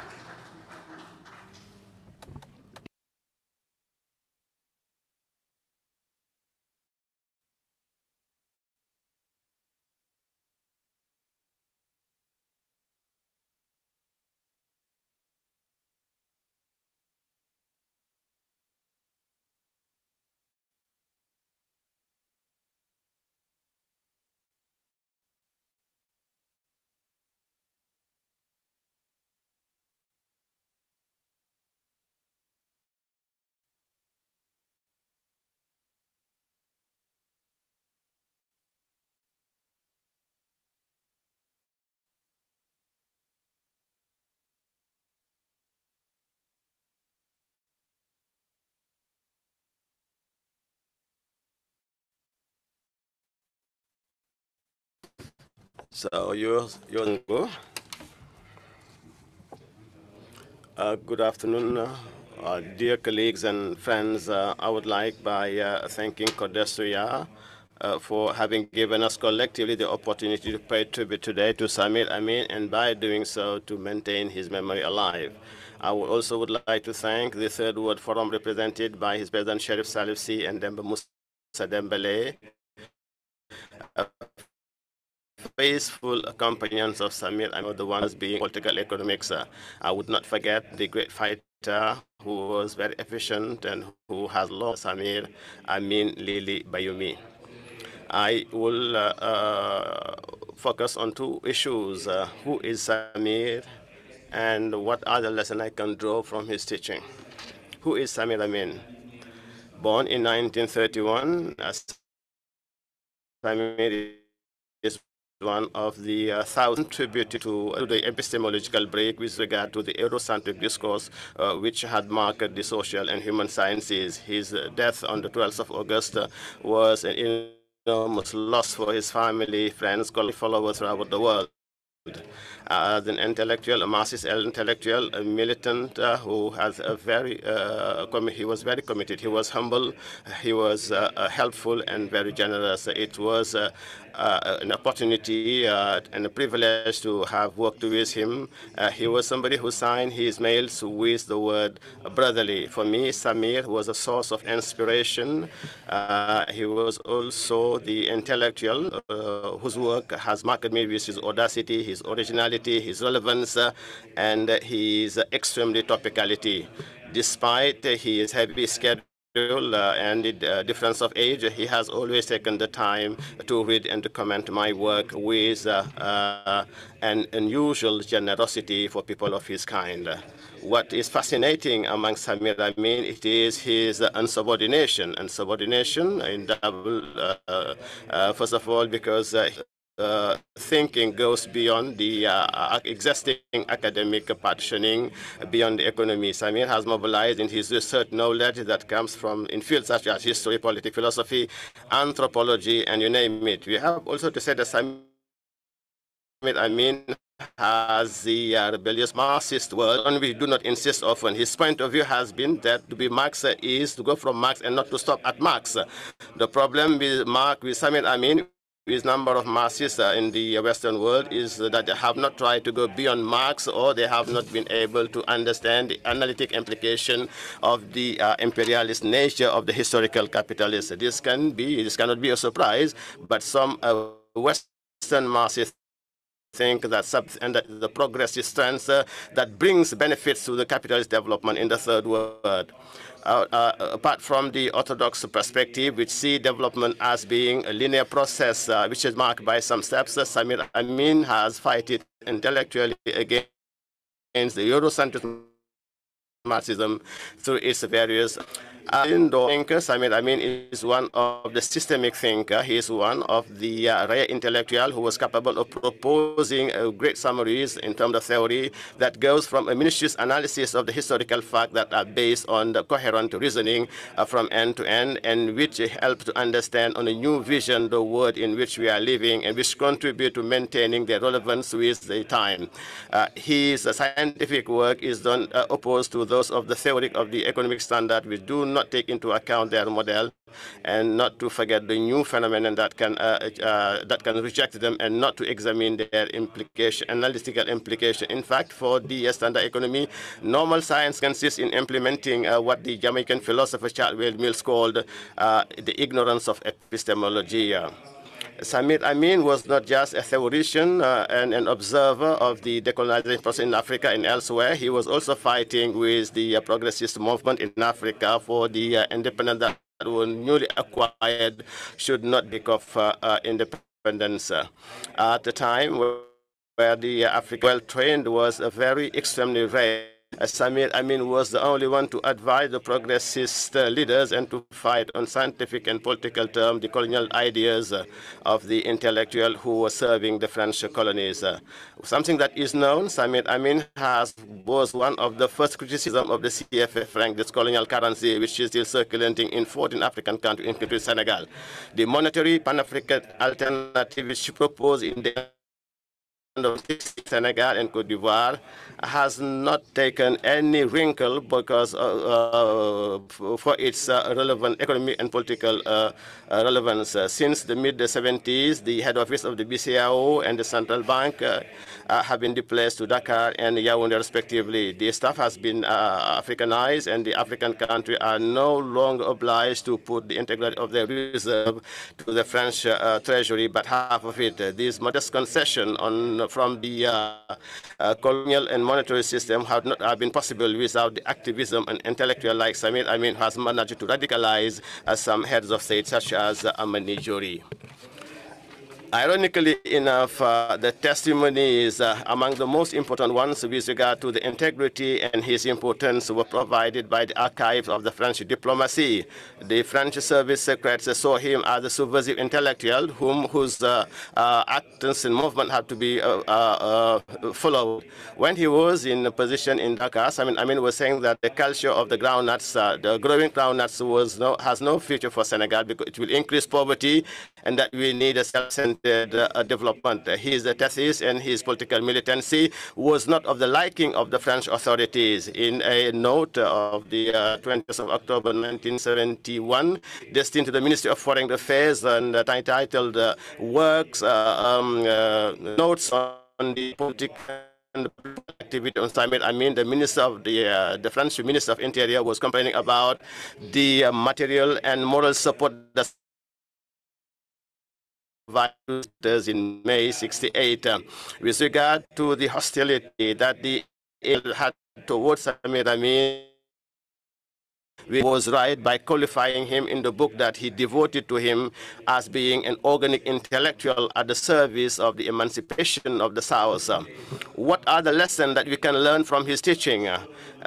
B: So you're go. Good afternoon, dear colleagues and friends. I would like by thanking Codesria for having given us collectively the opportunity to pay tribute today to Samir Amin, and by doing so to maintain his memory alive. I also would like to thank the Third World Forum represented by his President Sheriff Salif C. and Demba Musa Dembele, faithful companions of Samir Amin, the ones being political economics. I would not forget the great fighter who was very efficient and who has lost Samir Amin Lili Bayumi. I will focus on two issues. Who is Samir, and what are the lessons I can draw from his teaching? Who is Samir Amin? Born in 1931, Samir is one of the 1,000 tribute to the epistemological break with regard to the Eurocentric discourse, which had marked the social and human sciences. His death on the 12th of August was an enormous loss for his family, friends, followers throughout the world. As an intellectual, a Marxist intellectual, a militant who has a very, he was very committed. He was humble, he was helpful and very generous. It was an opportunity and a privilege to have worked with him. He was somebody who signed his mails with the word brotherly. For me, Samir was a source of inspiration. He was also the intellectual whose work has marked me with his audacity, his originality, his relevance, and his extremely topicality. Despite his heavy schedule and the difference of age, he has always taken the time to read and to comment my work with an unusual generosity for people of his kind. What is fascinating among Samir Amin, it is his unsubordination. And subordination in double, first of all, because thinking goes beyond the existing academic partitioning, beyond the economy. Samir has mobilized in his research knowledge that comes from in fields such as history, politics, philosophy, anthropology, and you name it. We have also to say that Samir Amin has the rebellious Marxist world, and we do not insist often. His point of view has been that to be Marx is to go from Marx and not to stop at Marx. The problem with Samir Amin, with number of Marxists in the Western world, is that they have not tried to go beyond Marx, or they have not been able to understand the analytic implication of the imperialist nature of the historical capitalists. This cannot be a surprise, but some Western Marxists think that the progressive stance that brings benefits to the capitalist development in the third world. Apart from the orthodox perspective, which see development as being a linear process, which is marked by some steps, Samir Amin has fought intellectually against the Eurocentrism Marxism through its various thinkers. Samir Amin is one of the systemic thinkers. He is one of the rare intellectuals who was capable of proposing great summaries in terms of theory that goes from a minutious analysis of the historical facts that are based on the coherent reasoning from end to end, and which help to understand on a new vision the world in which we are living, and which contribute to maintaining their relevance with the time. His scientific work is done opposed to those of the theory of the economic standard, which do not take into account their model, and not to forget the new phenomenon that can reject them, and not to examine their analytical implication. In fact, for the standard economy, normal science consists in implementing what the Jamaican philosopher Charles Mills called the ignorance of epistemology. Samir Amin was not just a theoretician and an observer of the decolonization process in Africa and elsewhere. He was also fighting with the progressist movement in Africa for the independence that were newly acquired should not take off independence. At the time where the African well-trained was a very extremely rare, Samir Amin was the only one to advise the progressist leaders and to fight on scientific and political terms the colonial ideas of the intellectual who were serving the French colonies. Something that is known, Samir Amin was one of the first criticism of the CFA franc, this colonial currency, which is still circulating in 14 African countries, including Senegal. The monetary Pan-African alternative which she proposed in the Senegal and Cote d'Ivoire has not taken any wrinkle because for its relevant economic and political relevance. Since the mid-70s, the head office of the BCAO and the central bank have been displaced to Dakar and Yaoundé respectively. The staff has been Africanized, and the African countries are no longer obliged to put the integrity of their reserve to the French treasury, but half of it. This modest concession from the colonial and monetary system have not been possible without the activism and intellectual like Samir Amin has managed to radicalize some heads of state such as Amin Jory. Ironically enough, the testimonies among the most important ones with regard to the integrity and his importance were provided by the archives of the French diplomacy. The French service secrets saw him as a subversive intellectual whose actions and movement had to be followed. When he was in a position in Dakar, Amin was saying that the culture of the groundnuts, the growing groundnuts, has no future for Senegal because it will increase poverty, and that we need a self-centered development. His thesis and his political militancy was not of the liking of the French authorities. In a note of the 20th of October 1971, destined to the Ministry of Foreign Affairs and entitled Works, Notes on the Political and activity on Samir Amin, the minister of the French Minister of Interior was complaining about the material and moral support that in May '68 with regard to the hostility that the had towards Samir Amin. Was right by qualifying him in the book that he devoted to him as being an organic intellectual at the service of the emancipation of the South. What are the lessons that we can learn from his teaching?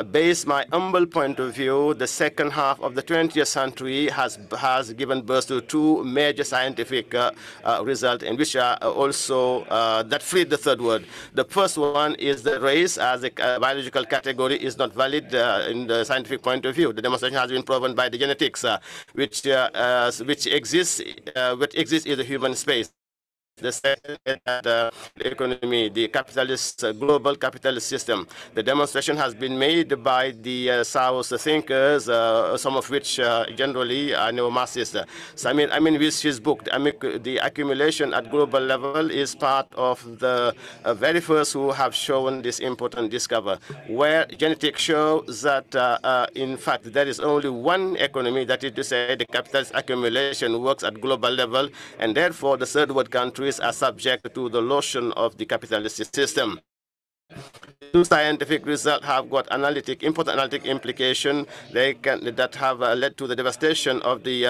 B: Based my humble point of view, the second half of the 20th century has given birth to two major scientific results, and which are also that freed the third word. The first one is the race as a biological category is not valid in the scientific point of view. The demonstration has been proven by the genetics, which exists in the human space. The second is the economy, the capitalist, global capitalist system. The demonstration has been made by the South thinkers, some of which generally are neo-Marxists. Samir Amin, with his book, The Accumulation at Global Level, is part of the very first who have shown this important discovery, where genetics shows that, in fact, there is only one economy, that is to say, the capitalist accumulation works at global level, and therefore the third world countries are subject to the lotion of the capitalist system. Two scientific results have got important analytic implication that have led to the devastation of the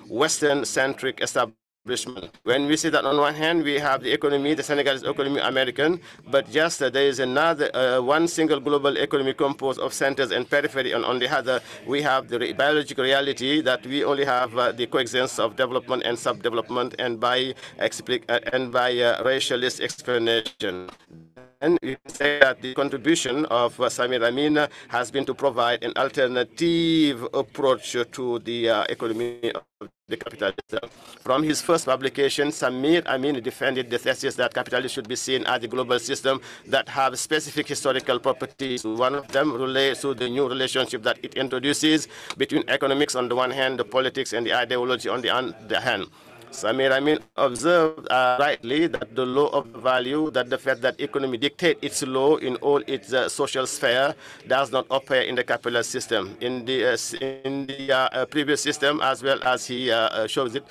B: Western-centric establishment. When we see that on one hand we have the economy, the Senegalese economy, American, but just there is another one single global economy composed of centers and periphery, and on the other we have the biological reality that we only have the coexistence of development and subdevelopment, and by racialist explanation. And we can say that the contribution of Samir Amin has been to provide an alternative approach to the economy of the capitalism. From his first publication, Samir Amin defended the thesis that capitalism should be seen as a global system that have specific historical properties. One of them relates to the new relationship that it introduces between economics on the one hand, the politics and the ideology on the other hand. Samir Amin observed rightly that the law of value, that the fact that economy dictates its law in all its social sphere, does not operate in the capitalist system. In the previous system, as well as he shows it,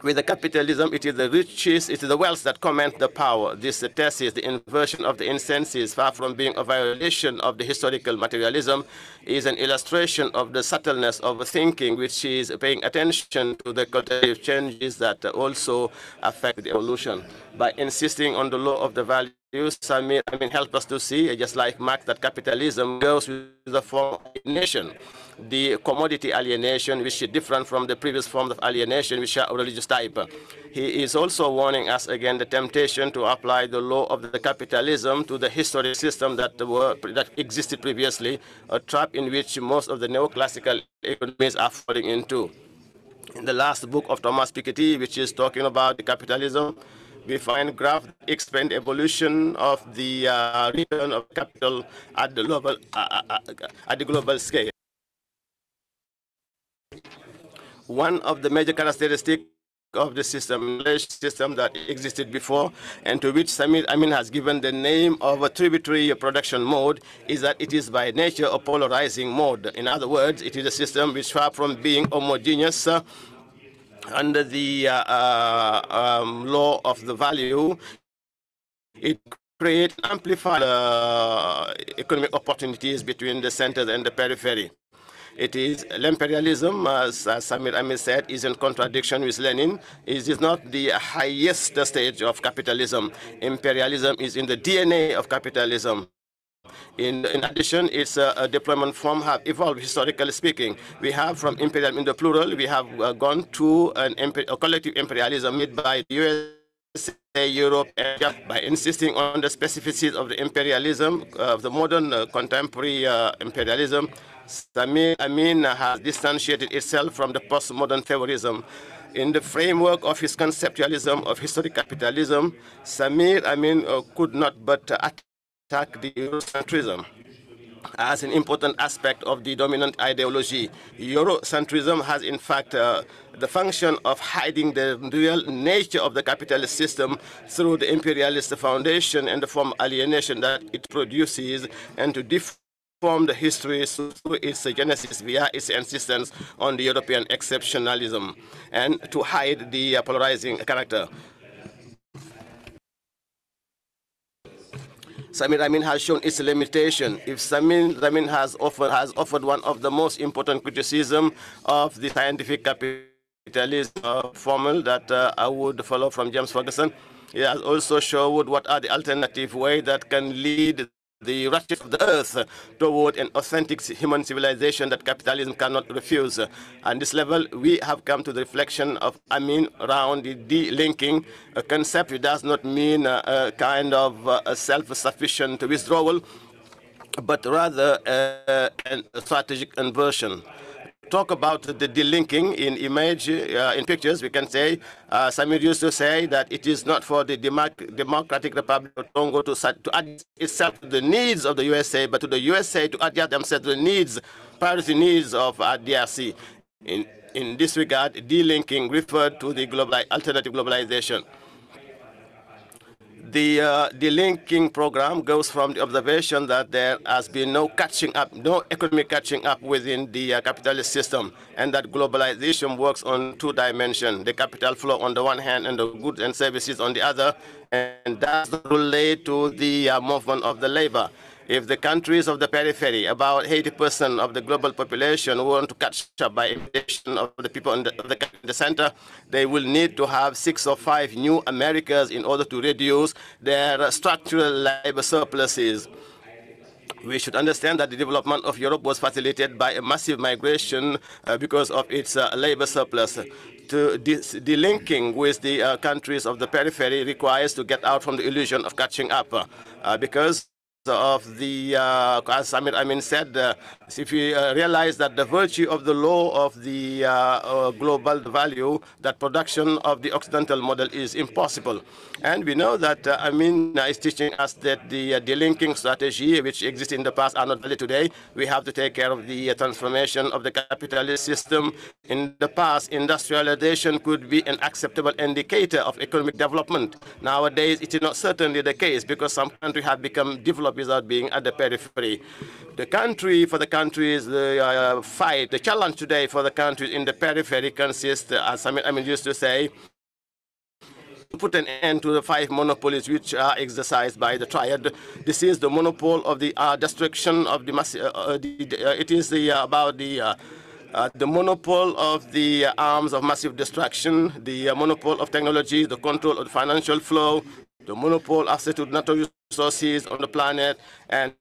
B: with the capitalism, it is the riches, it is the wealth that command the power. This thesis, the inversion of the incenses, far from being a violation of the historical materialism, is an illustration of the subtleness of thinking, which is paying attention to the cultural changes that also affect the evolution. By insisting on the law of the value, Samir help us to see, just like Marx, that capitalism goes with the form of alienation, the commodity alienation, which is different from the previous forms of alienation, which are religious type. He is also warning us again the temptation to apply the law of the capitalism to the historic system that existed previously, a trap in which most of the neoclassical economies are falling into. In the last book of Thomas Piketty, which is talking about the capitalism, we find graph that explain the evolution of the return of capital at the global scale. One of the major characteristics of the system that existed before, and to which Samir Amin has given the name of a tributary production mode, is that it is by nature a polarizing mode. In other words, it is a system which, far from being homogeneous under the law of the value, it creates amplified economic opportunities between the centers and the periphery. It is imperialism, as Samir Amin said, is in contradiction with Lenin. It is not the highest stage of capitalism. Imperialism is in the DNA of capitalism. In addition, its deployment form have evolved historically speaking. We have from imperialism in the plural, we have gone to a collective imperialism made by the USA, Europe, and Japan. By insisting on the specificities of the imperialism, of the modern contemporary imperialism, Samir Amin has distantiated itself from the postmodern theorism. In the framework of his conceptualism of historic capitalism, Samir Amin could not but attack the Eurocentrism as an important aspect of the dominant ideology. Eurocentrism has, in fact, the function of hiding the real nature of the capitalist system through the imperialist foundation and the form of alienation that it produces, and to deform the history through its genesis via its insistence on the European exceptionalism, and to hide the polarizing character. Samir Amin has shown its limitation. If Samir Amin has offered one of the most important criticism of the scientific capitalism formula that I would follow from James Ferguson, He has also showed what are the alternative ways that can lead the ratchet of the earth toward an authentic human civilization that capitalism cannot refuse. On this level, we have come to the reflection of Amin around the de-linking concept. It does not mean a kind of self-sufficient withdrawal, but rather a strategic inversion. Talk about the delinking in image, in pictures, we can say, Samir used to say that it is not for the Democratic Republic of Congo to adjust itself to the needs of the USA, but to the USA to adjust themselves to the needs, priority needs of DRC. In this regard, delinking referred to the alternative globalization. The linking program goes from the observation that there has been no catching up, no economic catching up within the capitalist system, and that globalization works on two dimensions: the capital flow on the one hand and the goods and services on the other, and that's relate to the movement of the labor. If the countries of the periphery, about 80% of the global population, want to catch up by imitation of the people in the center, they will need to have 6 or 5 new Americas in order to reduce their structural labor surpluses. We should understand that the development of Europe was facilitated by a massive migration because of its labor surplus. Delinking with the countries of the periphery requires to get out from the illusion of catching up because of the, as Amin said, if we realize that the virtue of the law of the global value, that production of the Occidental model is impossible. And we know that Amin is teaching us that the delinking strategy, which existed in the past, are not valid today. We have to take care of the transformation of the capitalist system. In the past, industrialization could be an acceptable indicator of economic development. Nowadays, it is not certainly the case because some countries have become developed without being at the periphery. The countries, the fight, the challenge today for the countries in the periphery consists, as Amin used to say, to put an end to the 5 monopolies which are exercised by the triad. This is the monopoly of the destruction of the it is about the monopoly of the arms of massive destruction, the monopoly of technology, the control of the financial flow, the monopoly of access to natural resources on the planet, and